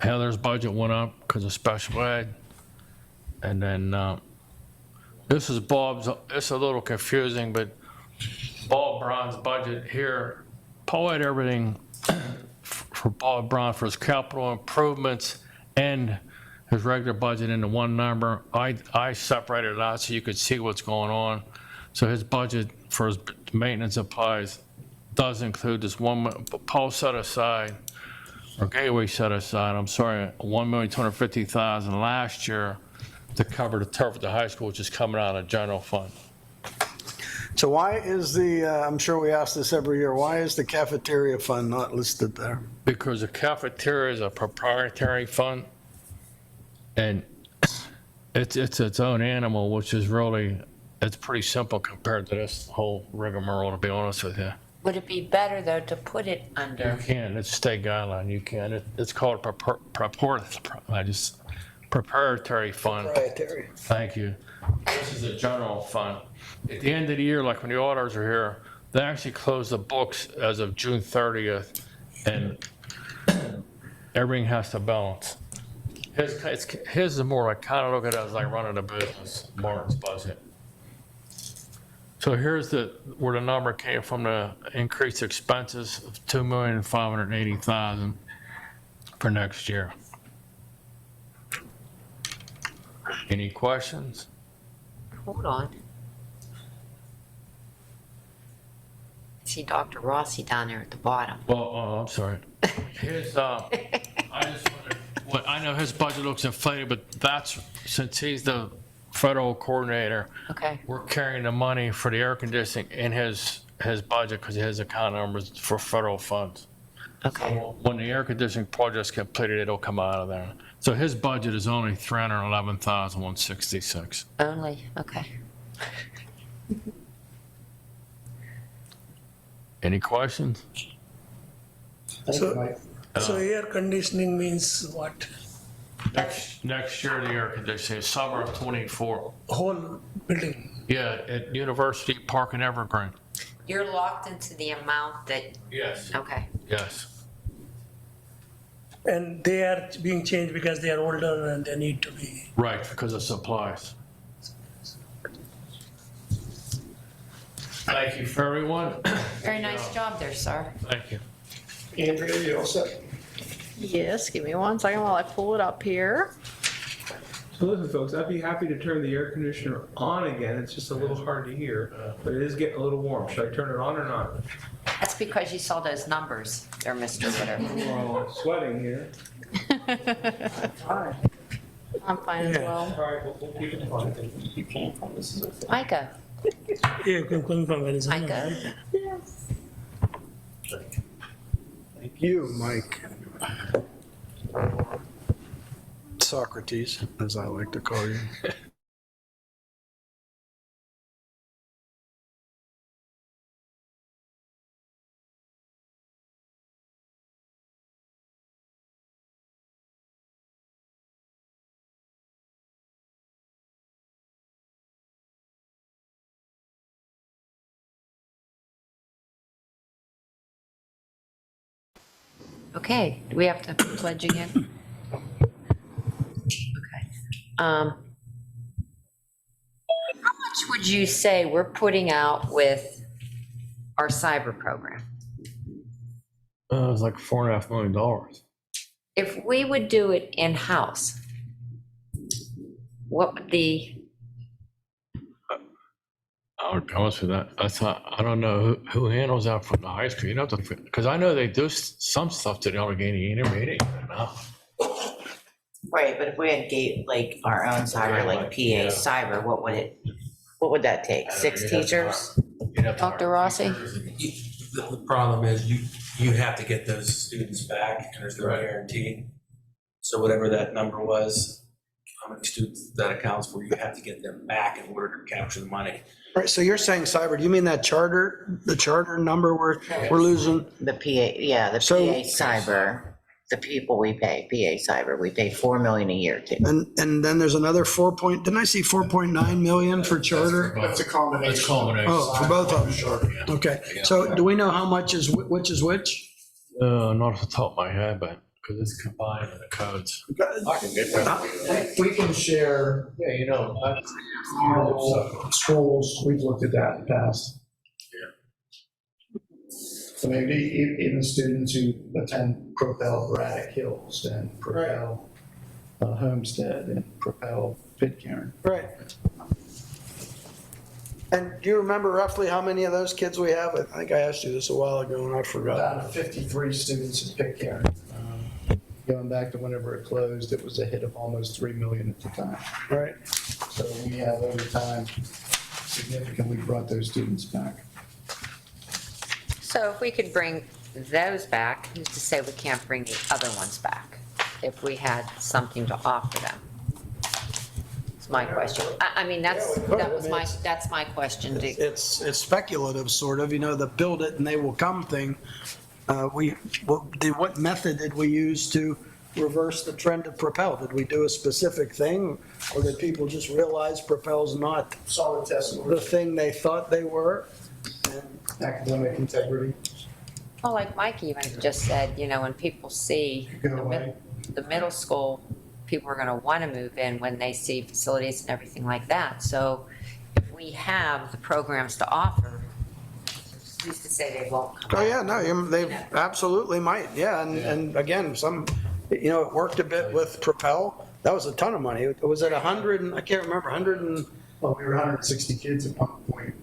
Heather's budget went up because of special ed. And then this is Bob's, it's a little confusing, but Bob Brown's budget here, Paul had everything for Bob Brown for his capital improvements and his regular budget into one number. I separated it out so you could see what's going on. So his budget for his maintenance supplies does include this one, Paul set aside, or Gateway set aside, I'm sorry, $1,250,000 last year to cover the turf at the high school, which is coming out of the general fund. So why is I'm sure we ask this every year, why is the cafeteria fund not listed there? Because the cafeteria is a proprietary fund, and it's its own animal, which is really, it's pretty simple compared to this whole rigmarole, to be honest with you. Would it be better, though, to put it You under? can, it's state guideline, you can. It's called proprietary fund. Proprietary. Thank you. This is a general fund. At the end of the year, like when the auditors are here, they actually close the books as of June 30th, and everything has to balance. His is more like, kind of look at it as like running a business, Martin's budget. So here's where the number came from, the increased expenses of $2,580,000 for next year. Any questions? Hold on. I see Dr. Rossi down there at the bottom. Well, I'm sorry. His, I know his budget looks inflated, but that's, since he's the federal coordinator, Okay. we're carrying the money for the air conditioning in his budget because his account numbers for federal funds. Okay. When the air conditioning project's completed, it'll come out of there. So his budget is only $311,166. Only, okay. Any questions? So air conditioning means what? Next year, the air conditioning, summer of '24. Whole building? Yeah, at University Park in Evergreen. You're locked into the amount that, Yes. okay. Yes. And they are being changed because they are older and they need to be. Right, because of supplies. Thank you for everyone. Very nice job there, sir. Thank you. Andrea, you all set? Yes, give me 1 second while I pull it up here. So listen, folks, I'd be happy to turn the air conditioner on again. It's just a little hard to hear, but it is getting a little warm. Should I turn it on or not? That's because you saw those numbers there, Mr. Ritter. Oh, I'm sweating here. I'm fine as well. All right, we'll keep it on. Micah, Yeah, kung from Venezuela. Micah. Thank you, Mike. Socrates, as I like to call you. Okay, do we have to pledge again? Okay. How much would you say we're putting out with our cyber program? It was like $4.5 million. If we would do it in-house, what would the, I'll be honest with that. I don't know who handles that from the high school. You know, because I know they do some stuff to the Allegheny Intermediate now. Right, but if we had like our own cyber, like PA cyber, what would that take? 6 teachers? Dr. Rossi? The problem is you have to get those students back, and there's no guarantee. So whatever that number was, how many students that accounts for, you have to get them back in order to capture the money. Right, so you're saying cyber, do you mean that the charter number we're losing? The PA, yeah, the So- PA cyber, the people we pay, PA cyber, we pay 4 million a year to. And then there's another didn't I see 4.9 million for charter? That's a combination. It's a combination. Oh, for both of them? Okay, so do we know how much is which? Not off the top of my head, but because it's combined in the codes. We can share Yeah, you know. scrolls, we've looked at that in the past. So maybe even students who attend Propel Braddock Hills and Propel Homestead and Propel Pitcairn. Right. And do you remember roughly how many of those kids we have? I think I asked you this a while ago and I forgot. Out of 53 students at Pitcairn. Going back to whenever it closed, it was a hit of almost 3 million at the time. Right. So we have over time significantly brought those students back. so if we could bring those back, who's to say we can't bring the other ones back? If we had something to offer them? It's my question. I mean, that's my question. It's speculative, sort of, the build it and they will come thing. What method did we use to reverse the trend of Propel? Did we do a specific thing, or did people just realize Propel's not Solid test the thing they thought they were? academic integrity. Well, like Mike even just said, when people see Go away. the middle school, people are going to want to move in when they see facilities and everything like that. So if we have the programs to offer, who's to say they won't come? Oh, yeah, no, they absolutely might, yeah, and again, it worked a bit with Propel. That was a ton of money. Was it 100, I can't remember, 100 and, Well, we were 160 kids at one point.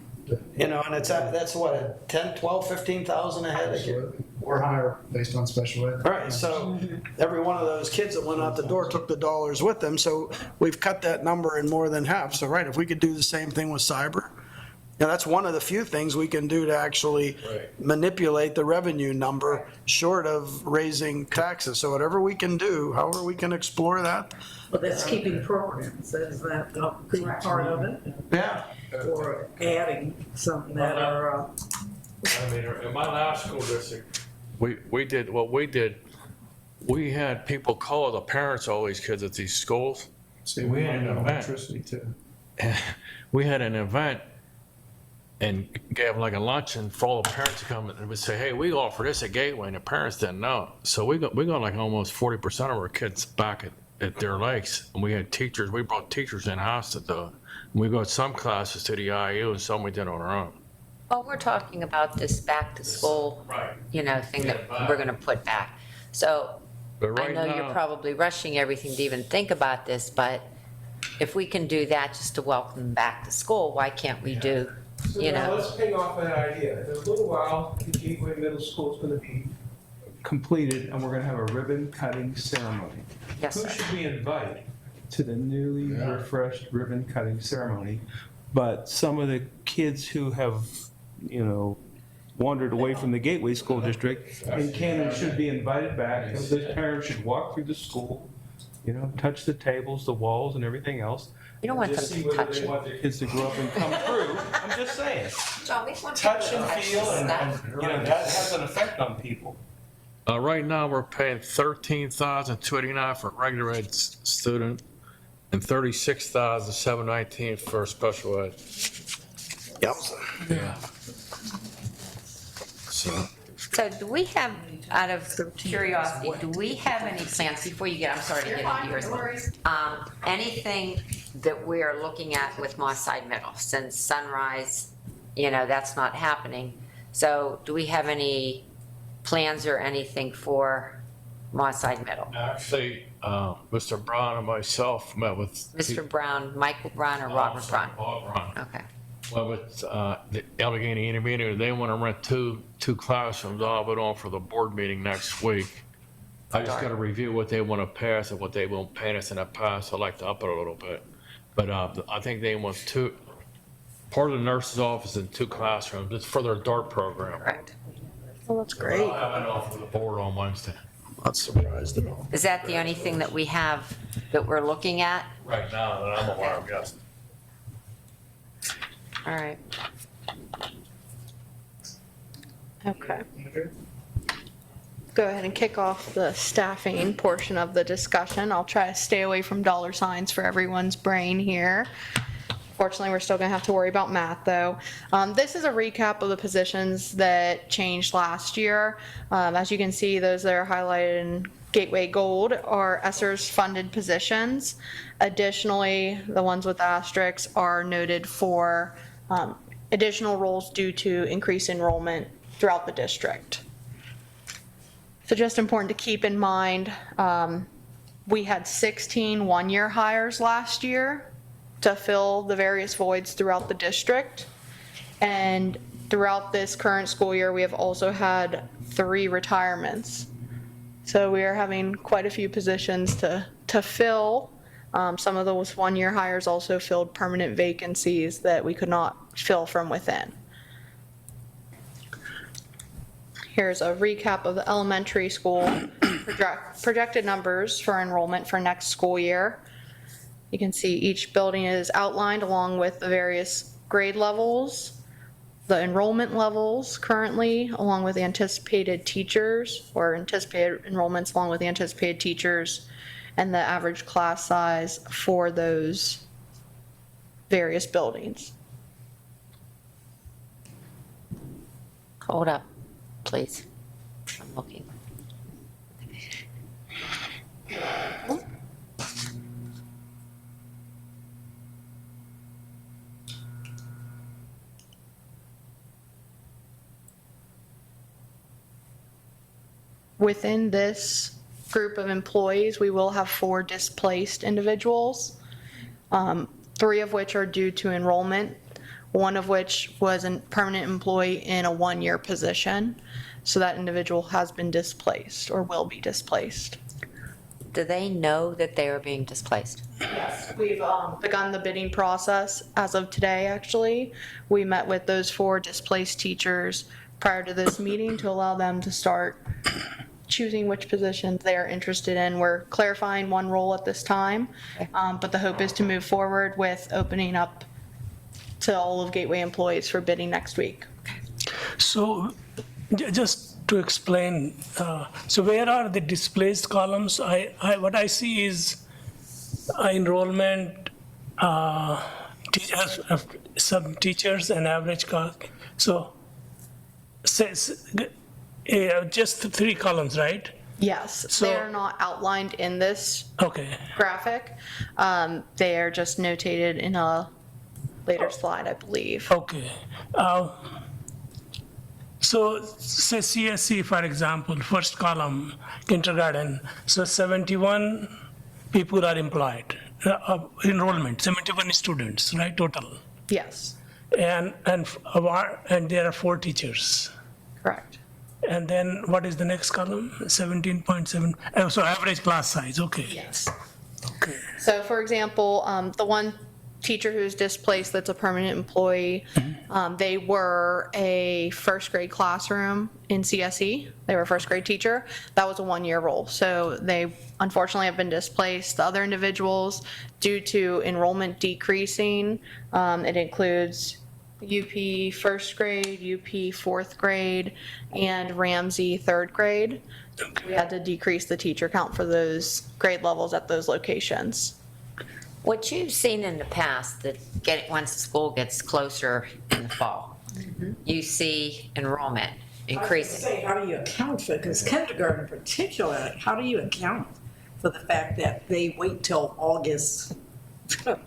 and that's what, 10, 12, 15,000 a head? Absolutely. Or higher based on special ed. All right, so every one of those kids that went out the door took the dollars with them, so we've cut that number in more than half. So, right, if we could do the same thing with cyber, that's one of the few things we can do to actually manipulate the revenue number short of raising taxes. So whatever we can do, however we can explore that. But that's keeping programs, is that a big part of it? Yeah. Or adding something that are, I mean, in my last school district, we did, we had people call the parents of all these kids at these schools. See, We we had had an event. electricity too. We had an event and gave like a luncheon for all the parents to come and would say, hey, we offer this at Gateway, and the parents didn't know. So we got like almost 40% of our kids back at their lakes. And we had teachers, we brought teachers in-house to do it. And we got some classes to the IU and some we did on our own. Well, we're talking about this back to school, thing that we're gonna put back. So But I right know you're now, probably rushing everything to even think about this, but if we can do that just to welcome them back to school, why can't we do, So now let's ping off that idea. In a little while, the Gateway Middle School is going to be completed and we're going to have a ribbon cutting ceremony. Yes, Who sir. should we invite to the newly refreshed ribbon cutting ceremony? But some of the kids who have, wandered away from the Gateway School District in Canton should be invited back. And the parents should walk through the school, touch the tables, the walls and everything else. You don't want them Just see to whether touch they it. want their kids to grow up and come through. I'm just saying. John, we want Touch people and to touch feel, this and stuff. that has an effect on people. right now, we're paying $13,289 for a regular ed student and $36,719 for special ed. Yep. So do we have, out of curiosity, do we have any plans, before you get, I'm sorry to get into yours. Anything that we are looking at with Moss Side Middle, since Sunrise, that's not happening. So do we have any plans or anything for Moss Side Middle? Actually, Mr. Brown and myself met with. Mr. Brown, Michael Brown, or Robert Brown? Bob Brown. Okay. Well, with the Allegheny Intermediate, they want to rent two classrooms. I'll have it on for the board meeting next week. I just got to review what they want to pass and what they won't pass in the past. I'd like to up it a little bit. But I think they want part of the nurse's office and two classrooms. It's for their DART program. Correct. Well, that's great. I'll have it on for the board on Wednesday. Not surprised at all. Is that the only thing that we have that we're looking at? Right now, that I'm aware of, yes. All right. Okay. Go ahead and kick off the staffing portion of the discussion. I'll try to stay away from dollar signs for everyone's brain here. Fortunately, we're still gonna have to worry about math though. This is a recap of the positions that changed last year. As you can see, those that are highlighted in Gateway Gold are ESSER's funded positions. Additionally, the ones with asterisks are noted for additional roles due to increased enrollment throughout the district. So just important to keep in mind, we had 16 one-year hires last year to fill the various voids throughout the district. And throughout this current school year, we have also had 3 retirements. So we are having quite a few positions to fill. Some of those one-year hires also filled permanent vacancies that we could not fill from within. Here's a recap of the elementary school projected numbers for enrollment for next school year. You can see each building is outlined along with the various grade levels, the enrollment levels currently, along with the anticipated teachers, or anticipated enrollments along with the anticipated teachers, and the average class size for those various buildings. Hold up, please. I'm looking. Within this group of employees, we will have 4 displaced individuals, 3 of which are due to enrollment, 1 of which was a permanent employee in a 1-year position. So that individual has been displaced or will be displaced. Do they know that they are being displaced? Yes, we've begun the bidding process as of today, actually. We met with those 4 displaced teachers prior to this meeting to allow them to start choosing which positions they are interested in. We're clarifying 1 role at this time, but the hope is to move forward with opening up to all of Gateway employees for bidding next week. So just to explain, so where are the displaced columns? What I see is enrollment, teachers, some teachers and average cost. So says just 3 columns, right? Yes, So- they are not outlined in this Okay. graphic. They are just notated in a later slide, I believe. Okay. So say CSC, for example, first column, kindergarten, so 71 people are employed, enrollment, 71 students, right, total? Yes, And there are 4 teachers. correct. And then what is the next column? 17.7, oh, so average class size, okay. Yes. Okay. So for example, the one teacher who's displaced that's a permanent employee, they were a first grade classroom in CSE. They were a first grade teacher. That was a 1-year role. So they unfortunately have been displaced. The other individuals, due to enrollment decreasing, it includes UP first grade, UP fourth grade, and Ramsey third grade. We had to decrease the teacher count for those grade levels at those locations. What you've seen in the past, that once the school gets closer in the fall, you see enrollment increasing. Say, how do you account for it? Because kindergarten in particular, how do you account for the fact that they wait till August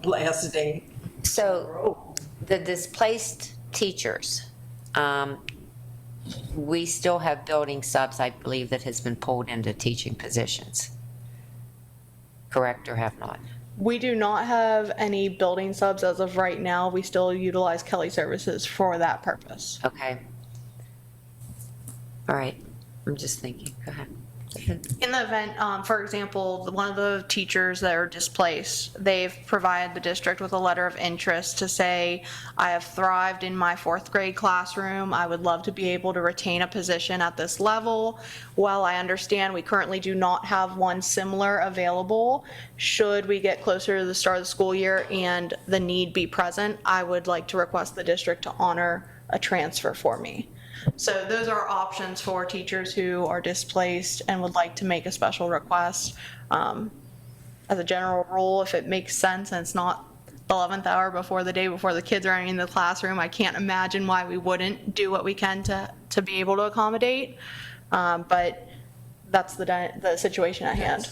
last day? So the displaced teachers, we still have building subs, I believe, that has been pulled into teaching positions. Correct or have not? We do not have any building subs as of right now. We still utilize Kelly Services for that purpose. Okay. All right, I'm just thinking, go ahead. In the event, for example, one of the teachers that are displaced, they've provided the district with a letter of interest to say, I have thrived in my fourth grade classroom. I would love to be able to retain a position at this level. While I understand we currently do not have one similar available, should we get closer to the start of the school year and the need be present, I would like to request the district to honor a transfer for me. So those are options for teachers who are displaced and would like to make a special request. As a general rule, if it makes sense and it's not the 11th hour before the day before the kids are in the classroom, I can't imagine why we wouldn't do what we can to be able to accommodate. But that's the situation at hand.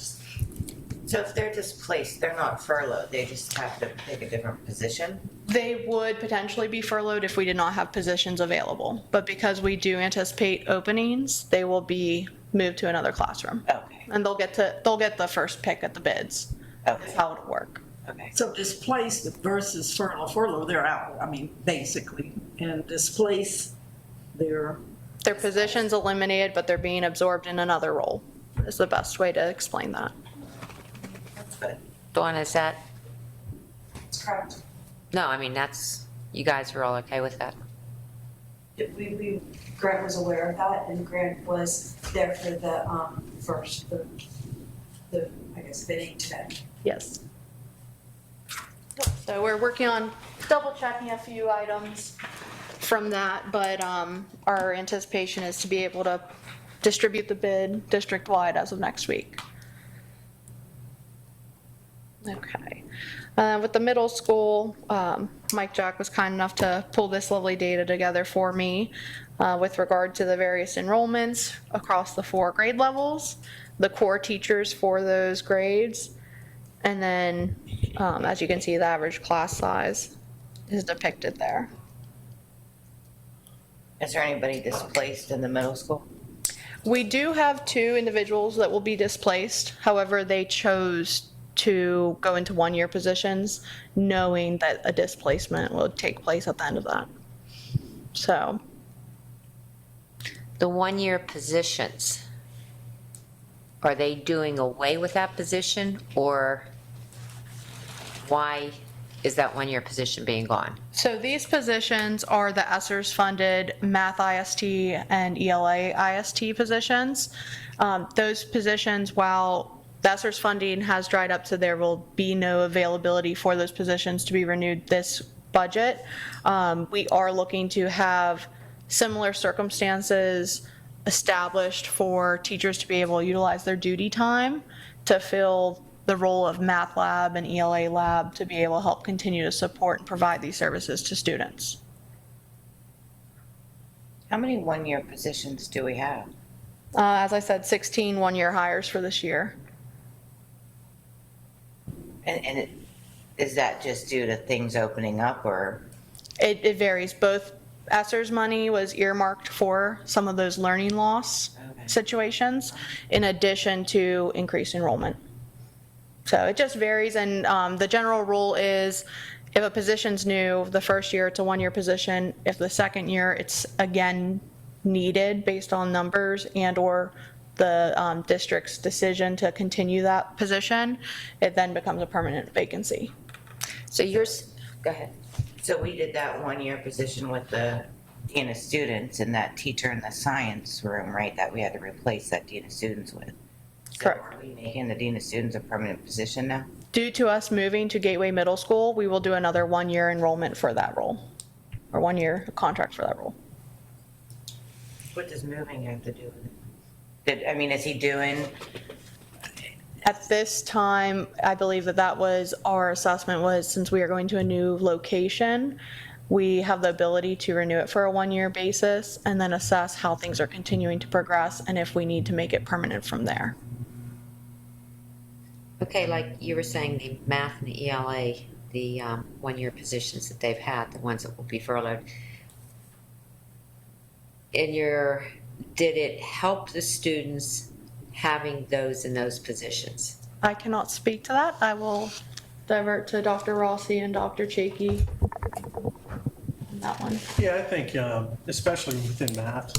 So if they're displaced, they're not furloughed, they just have to take a different position? They would potentially be furloughed if we did not have positions available. But because we do anticipate openings, they will be moved to another classroom. Okay, And they'll get the first pick at the bids. That's okay, how it'll work. okay. So displaced versus furlough, they're out, I mean, basically. And displaced, they're, Their position's eliminated, but they're being absorbed in another role, is the best way to explain that. That's good. Dawn, is that, That's correct. no, I mean, you guys are all okay with that? Grant was aware of that, and Grant was there for the I guess, bidding today. Yes. So we're working on double checking a few items from that, but our anticipation is to be able to distribute the bid district-wide as of next week. Okay. With the middle school, Mike Jack was kind enough to pull this lovely data together for me with regard to the various enrollments across the 4 grade levels, the core teachers for those grades, and then as you can see, the average class size is depicted there. Is there anybody displaced in the middle school? We do have 2 individuals that will be displaced. However, they chose to go into 1-year positions knowing that a displacement will take place at the end of that. So The 1-year positions, are they doing away with that position, or why is that 1-year position being gone? So these positions are the ESSERS funded Math IST and ELA IST positions. Those positions, while the ESSERS funding has dried up, so there will be no availability for those positions to be renewed this budget, we are looking to have similar circumstances established for teachers to be able to utilize their duty time to fill the role of math lab and ELA lab to be able to help continue to support and provide these services to students. How many 1-year positions do we have? As I said, 16 1-year hires for this year. And is that just due to things opening up, or? It varies. Both ESSER's money was earmarked for some of those learning loss situations, in addition to increased enrollment. So it just varies, and the general rule is if a position's new, the first year it's a 1-year position. If the second year it's again needed based on numbers and or the district's decision to continue that position, it then becomes a permanent vacancy. So yours, go ahead. So we did that 1-year position with the dean of students and that teacher in the science room, right, that we had to replace that dean of students with. So Correct. are we making the dean of students a permanent position now? Due to us moving to Gateway Middle School, we will do another 1-year enrollment for that role, or 1-year contract for that role. What does moving have to do with it? I mean, is he doing, At this time, I believe that was our assessment was, since we are going to a new location, we have the ability to renew it for a 1-year basis and then assess how things are continuing to progress and if we need to make it permanent from there. Okay, like you were saying, the math and the ELA, the 1-year positions that they've had, the ones that will be furloughed. Did it help the students having those in those positions? I cannot speak to that. I will divert to Dr. Rossi and Dr. Chakey on that one. Yeah, I think, especially within math,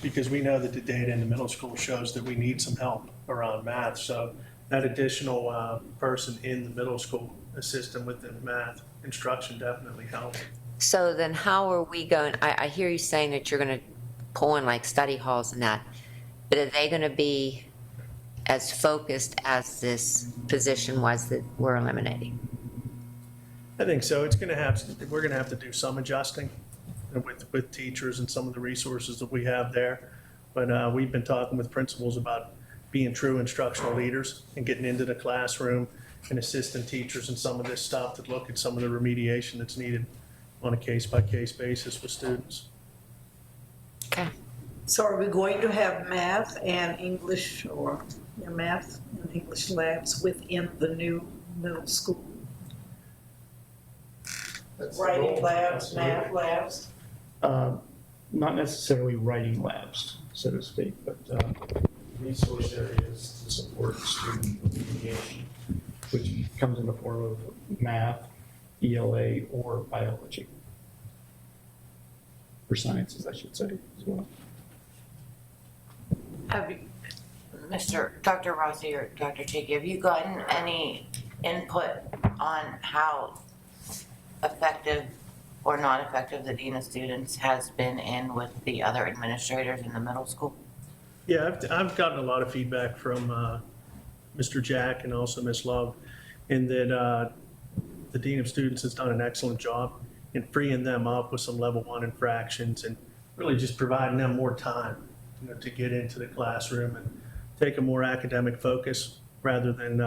because we know that the data in the middle school shows that we need some help around math. So that additional person in the middle school assisting with the math instruction definitely helps. So then how are we going, I hear you saying that you're going to pull in like study halls and that, but are they going to be as focused as this position was that we're eliminating? I think so. We're going to have to do some adjusting with teachers and some of the resources that we have there. But we've been talking with principals about being true instructional leaders and getting into the classroom and assisting teachers in some of this stuff to look at some of the remediation that's needed on a case-by-case basis with students. Okay. So are we going to have math and English, or math and English labs within the new middle school? Writing labs, math labs? Not necessarily writing labs, so to speak, but resource areas to support student remediation, which comes in the form of math, ELA, or biology. Or sciences, I should say, as well. have you, Dr. Rossi or Dr. Chakey, have you gotten any input on how effective or not effective the dean of students has been in with the other administrators in the middle school? Yeah, I've gotten a lot of feedback from Mr. Jack and also Ms. Love, in that the Dean of Students has done an excellent job in freeing them up with some level 1 infractions and really just providing them more time, to get into the classroom and take a more academic focus rather than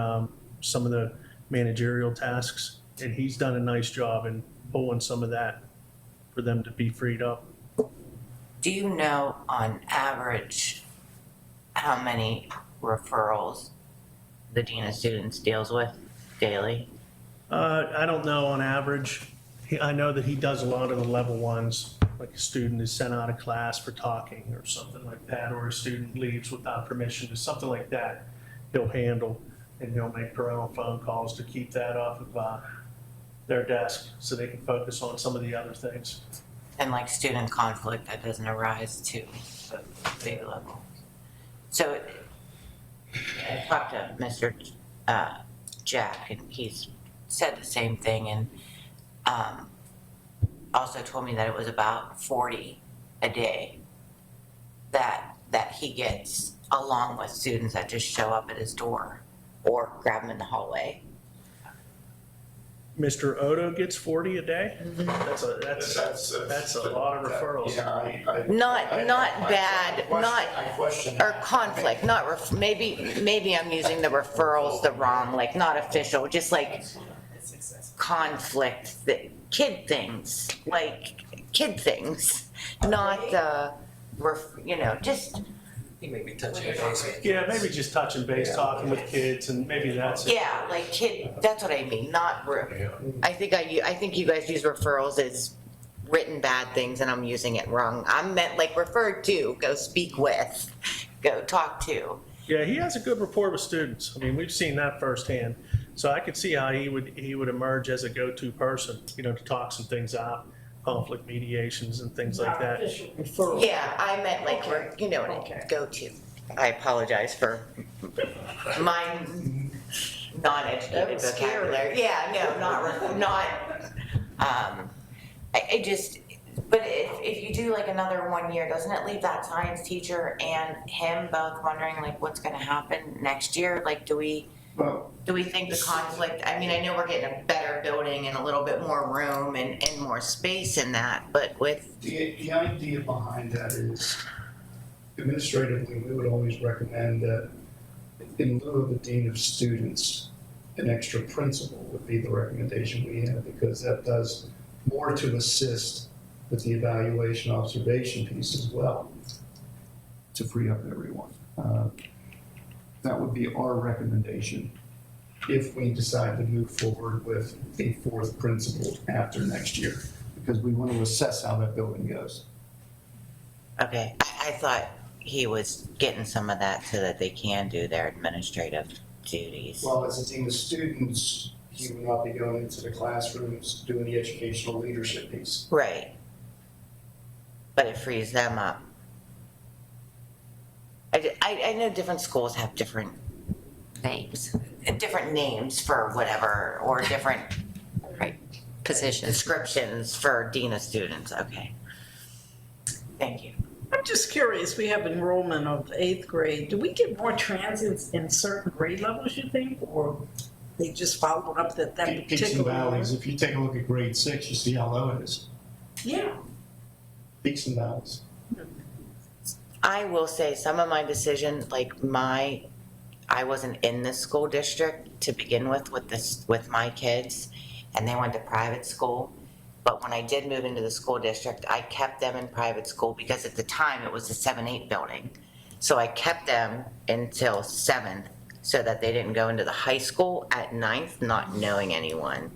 some of the managerial tasks. And he's done a nice job in pulling some of that for them to be freed up. Do you know on average how many referrals the dean of students deals with daily? I don't know on average. I know that he does a lot of the level 1s, like a student is sent out of class for talking or something like that, or a student leaves without permission, or something like that. He'll handle, and he'll make parental phone calls to keep that off of their desk so they can focus on some of the other things. And like student conflict that doesn't arise to a big level. So I talked to Mr. Jack, and he's said the same thing, and also told me that it was about 40 a day that he gets, along with students that just show up at his door or grab him in the hallway. Mr. Odo gets 40 a day? That's a lot of referrals. Not bad, not, or conflict, not, maybe I'm using the referrals the wrong, like not official, just like conflict, kid things, not just. You may be touching base. Yeah, maybe just touching base, talking with kids, and maybe that's it. Yeah, like that's what I mean, not, I think you guys use referrals as written bad things and I'm using it wrong. I'm meant like referred to, go speak with, go talk to. Yeah, he has a good rapport with students. I mean, we've seen that firsthand. So I could see how he would emerge as a go-to person, you know, to talk some things out, conflict mediations and things like that. Official referral. Yeah, I meant like, Okay. you know, Okay. go to. I apologize for my non-educated That was scary. vocabulary. Yeah, no, I just, but if you do like another 1 year, doesn't it leave that science teacher and him both wondering like what's gonna happen next year? Like, do we think the conflict, I mean, I know we're getting a better building and a little bit more room and more space in that, but with, The idea behind that is administratively, we would always recommend that in lieu of a dean of students, an extra principal would be the recommendation we have, because that does more to assist with the evaluation observation piece as well, to free up everyone. That would be our recommendation if we decide to move forward with a fourth principal after next year, because we want to assess how that building goes. okay, I thought he was getting some of that so that they can do their administrative duties. Well, as a dean of students, he would not be going into the classrooms doing the educational leadership piece. Right. But it frees them up. I know different schools have different names for whatever, or different Right, positions. descriptions for dean of students, okay. Thank you. I'm just curious, we have enrollment of 8th grade. Do we get more transits in certain grade levels, you think? Or they just follow up that Peaks and particular? valleys, if you take a look at grade 6, you see how low it is. Yeah. Peaks and valleys. I will say some of my decision, like I wasn't in this school district to begin with my kids, and they went to private school. But when I did move into the school district, I kept them in private school because at the time it was a 7-8 building. So I kept them until 7th so that they didn't go into the high school at 9th, not knowing anyone.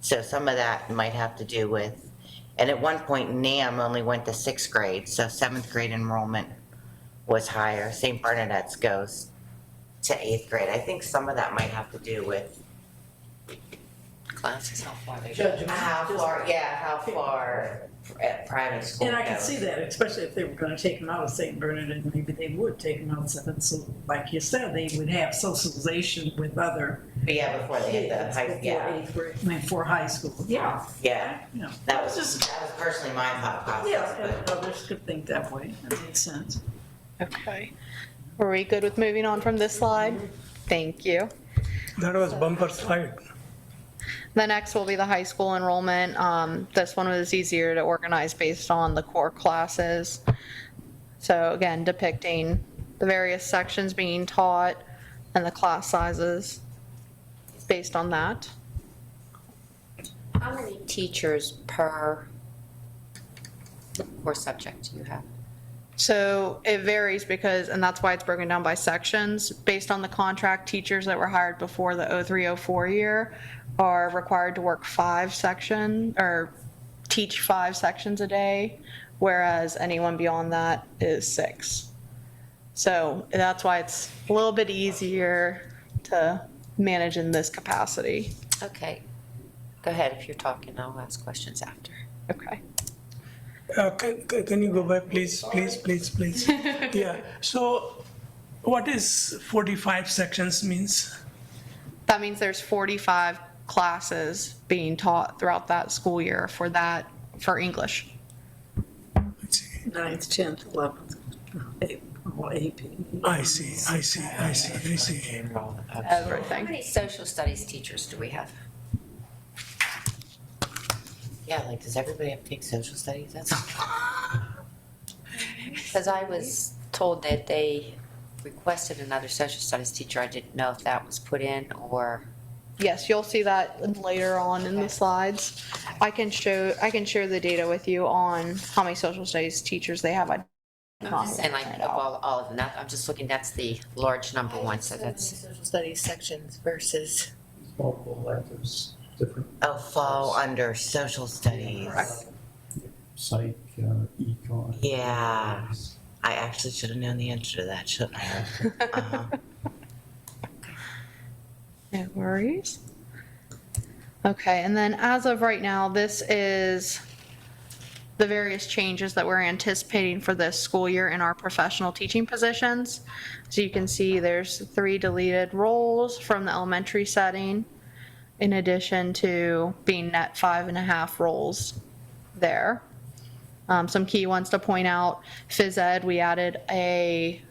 So some of that might have to do with, and at one point NAM only went to 6th grade, so 7th grade enrollment was higher. St. Bernadette's goes to 8th grade. I think some of that might have to do with Classes, how far they go. Judgment. how far private school And I can goes. see that, especially if they were gonna take them out of St. Bernadette, maybe they would take them out of 7th. So like you said, they would have socialization with other Yeah, before they hit the kids high, before yeah, 8th grade, I mean, for high school. Yeah. yeah. Yeah. That was personally my thought process, Yeah, but. and others could think that way. That makes sense. Okay. Are we good with moving on from this slide? Thank you. That was bumper slide. The next will be the high school enrollment. This one was easier to organize based on the core classes. So again, depicting the various sections being taught and the class sizes based on that. How many teachers per course subject do you have? So it varies because, and that's why it's broken down by sections. Based on the contract, teachers that were hired before the 03-04 year are required to work 5 sections or teach 5 sections a day, whereas anyone beyond that is 6. So that's why it's a little bit easier to manage in this capacity. Okay, go ahead if you're talking, I'll ask questions after. Okay. Can you go back, please? Yeah, so what is 45 sections means? That means there's 45 classes being taught throughout that school year for English. 9th, 10th, 11th, AP. I see. How Everything. many social studies teachers do we have? Yeah, like, does everybody have to take social studies? That's all. Because I was told that they requested another social studies teacher. I didn't know if that was put in or. Yes, you'll see that later on in the slides. I can share the data with you on how many social studies teachers they have. I'm just saying, like, of all of them, I'm just looking, that's the large number one, so that's. Social studies sections versus. Multiple electives, different. Oh, fall under social studies. psych, econ. Yeah. I actually should have known the answer to that, shouldn't I have? Uh-huh. No worries. Okay, and then as of right now, this is the various changes that we're anticipating for this school year in our professional teaching positions. So you can see there's 3 deleted roles from the elementary setting, in addition to being net 5.5 roles there. Some key ones to point out, phys ed, we added a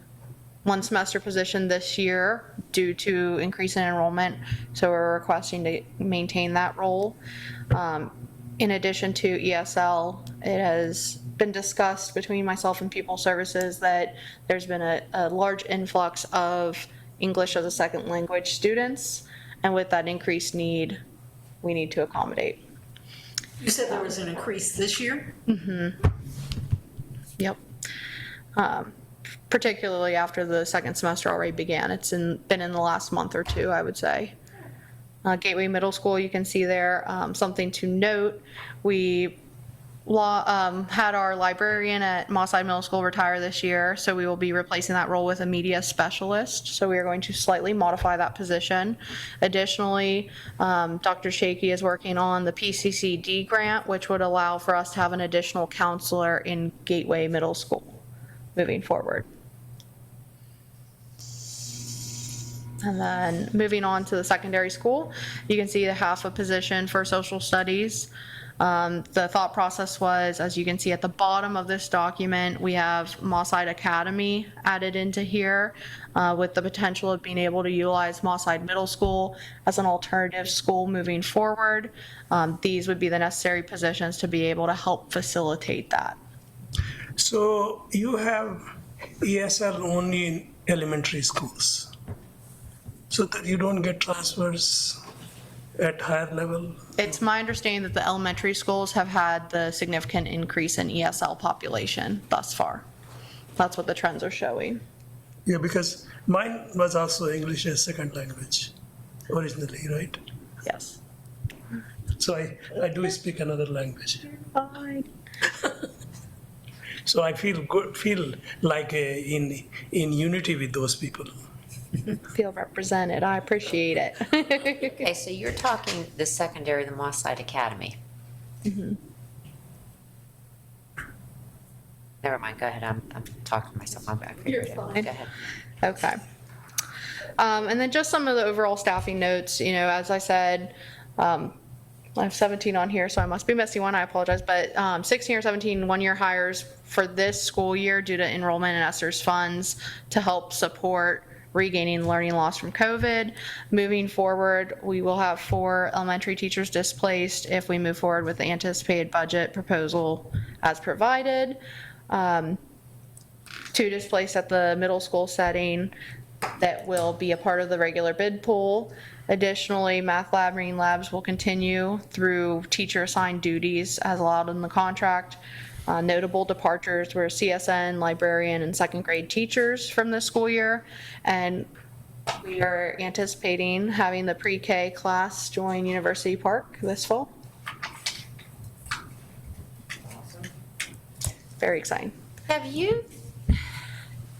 1 semester position this year due to increase in enrollment, so we're requesting to maintain that role. In addition to ESL, it has been discussed between myself and Pupil Services that there's been a large influx of English as a second language students, and with that increased need, we need to accommodate. You said there was an increase this year? Mm-hmm. Yep. Particularly after the second semester already began. It's been in the last month or 2, I would say. Gateway Middle School, you can see there, something to note, we had our librarian at Mosside Middle School retire this year, so we will be replacing that role with a media specialist. So we are going to slightly modify that position. Additionally, Dr. Shaky is working on the PCCD grant, which would allow for us to have an additional counselor in Gateway Middle School moving forward. And then moving on to the secondary school, you can see the half a position for social studies. The thought process was, as you can see at the bottom of this document, we have Mosside Academy added into here with the potential of being able to utilize Mosside Middle School as an alternative school moving forward. These would be the necessary positions to be able to help facilitate that. So you have ESL only in elementary schools, so that you don't get transfers at higher level? It's my understanding that the elementary schools have had the significant increase in ESL population thus far. That's what the trends are showing. Yeah, because mine was also English as second language originally, right? Yes. So I do speak another language. Fine. So I feel like in unity with those people. Feel represented. I appreciate it. Okay, so you're talking the secondary, the Mosside Academy. Mm-hmm. Never mind, go ahead, I'm talking to myself, I'm back. You're fine. Go ahead. Okay. And then just some of the overall staffing notes, as I said, I have 17 on here, so I must be missing one, I apologize, but 16 or 17 one-year hires for this school year due to enrollment in ESSER's funds to help support regaining learning loss from COVID. Moving forward, we will have 4 elementary teachers displaced if we move forward with the anticipated budget proposal as provided. 2 displaced at the middle school setting that will be a part of the regular bid pool. Additionally, math lab, reading labs will continue through teacher assigned duties as allowed in the contract. Notable departures were CSN, librarian, and second grade teachers from this school year. And we are anticipating having the pre-K class join University Park this fall. Very exciting. Have you,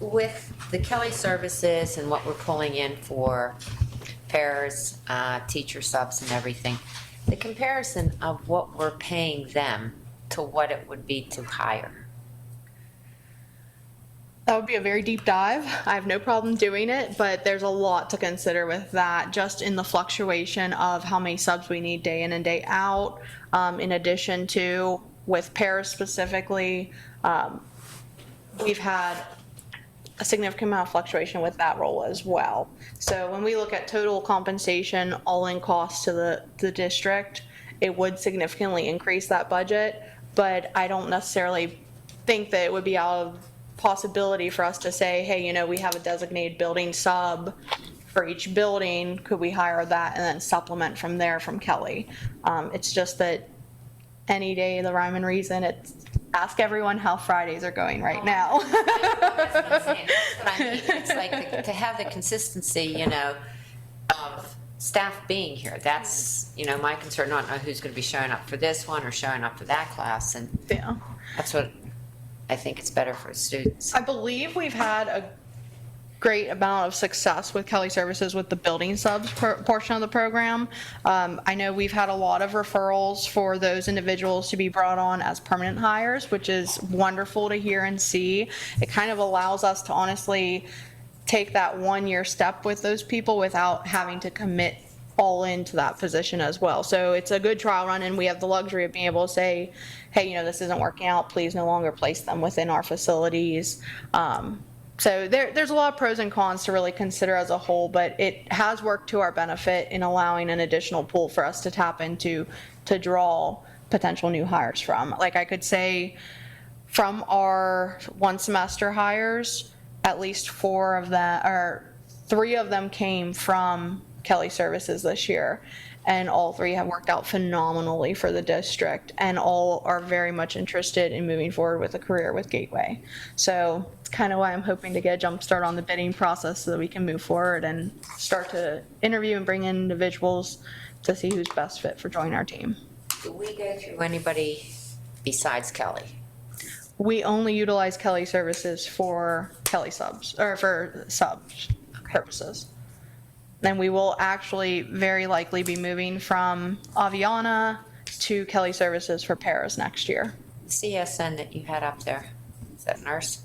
with the Kelly services and what we're pulling in for pairs, teacher subs and everything, the comparison of what we're paying them to what it would be to hire? That would be a very deep dive. I have no problem doing it, but there's a lot to consider with that, just in the fluctuation of how many subs we need day in and day out. In addition to, with pairs specifically, we've had a significant amount of fluctuation with that role as well. So when we look at total compensation, all-in costs to the district, it would significantly increase that budget, but I don't necessarily think that it would be out of possibility for us to say, hey, we have a designated building sub for each building, could we hire that and then supplement from there from Kelly? It's just that any day, the rhyme and reason, it's ask everyone how Fridays are going right now. That's what I mean. It's like to have the consistency, of staff being here. That's, my concern, not know who's going to be showing up for this one or showing up for that class. And Yeah. that's what I think it's better for students. I believe we've had a great amount of success with Kelly Services with the building subs portion of the program. I know we've had a lot of referrals for those individuals to be brought on as permanent hires, which is wonderful to hear and see. It kind of allows us to honestly take that 1 year step with those people without having to commit all into that position as well. So it's a good trial run, and we have the luxury of being able to say, hey, this isn't working out, please no longer place them within our facilities. So there's a lot of pros and cons to really consider as a whole, but it has worked to our benefit in allowing an additional pool for us to tap into to draw potential new hires from. Like I could say from our one semester hires, at least 3 of them came from Kelly Services this year, and all 3 have worked out phenomenally for the district, and all are very much interested in moving forward with a career with Gateway. So it's kind of why I'm hoping to get a jump start on the bidding process so that we can move forward and start to interview and bring in individuals to see who's best fit for joining our team. Do we go through anybody besides Kelly? We only utilize Kelly Services for Kelly subs, or for subs purposes. And we will actually very likely be moving from Aviana to Kelly Services for paras next year. CSN that you had up there, is that nurse?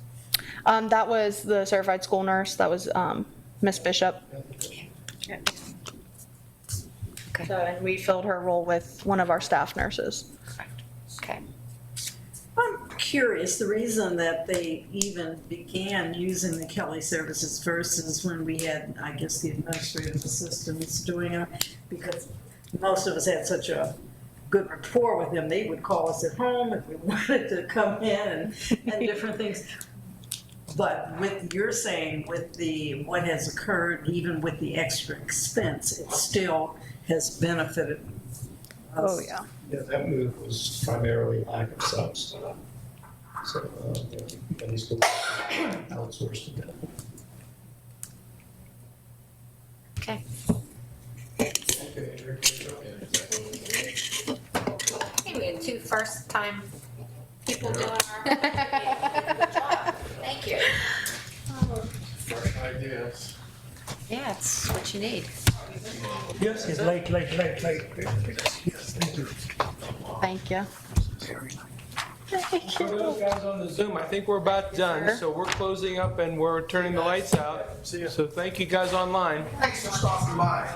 That was the certified school nurse. That was Miss Bishop. Okay. So, and we filled her role with one of our staff nurses. Okay. I'm curious, the reason that they even began using the Kelly Services versus when we had, I guess, the administrative assistants doing it, because most of us had such a good rapport with them. They would call us at home if we wanted to come in and different things. But with, you're saying, with the, what has occurred, even with the extra expense, it still has benefited us. Oh, yeah. Yeah, that move was primarily lack of subs. So, many schools outsourced to that. Okay. Hey, we had 2 first-time people doing our good job. Thank you. Fresh ideas. Yeah, it's what you need. Yes, yes, light. Yes, thank you. Thank you. For those guys on the Zoom, I think we're about done, so we're closing up and we're turning the lights out. So thank you guys online. Thanks for stopping by.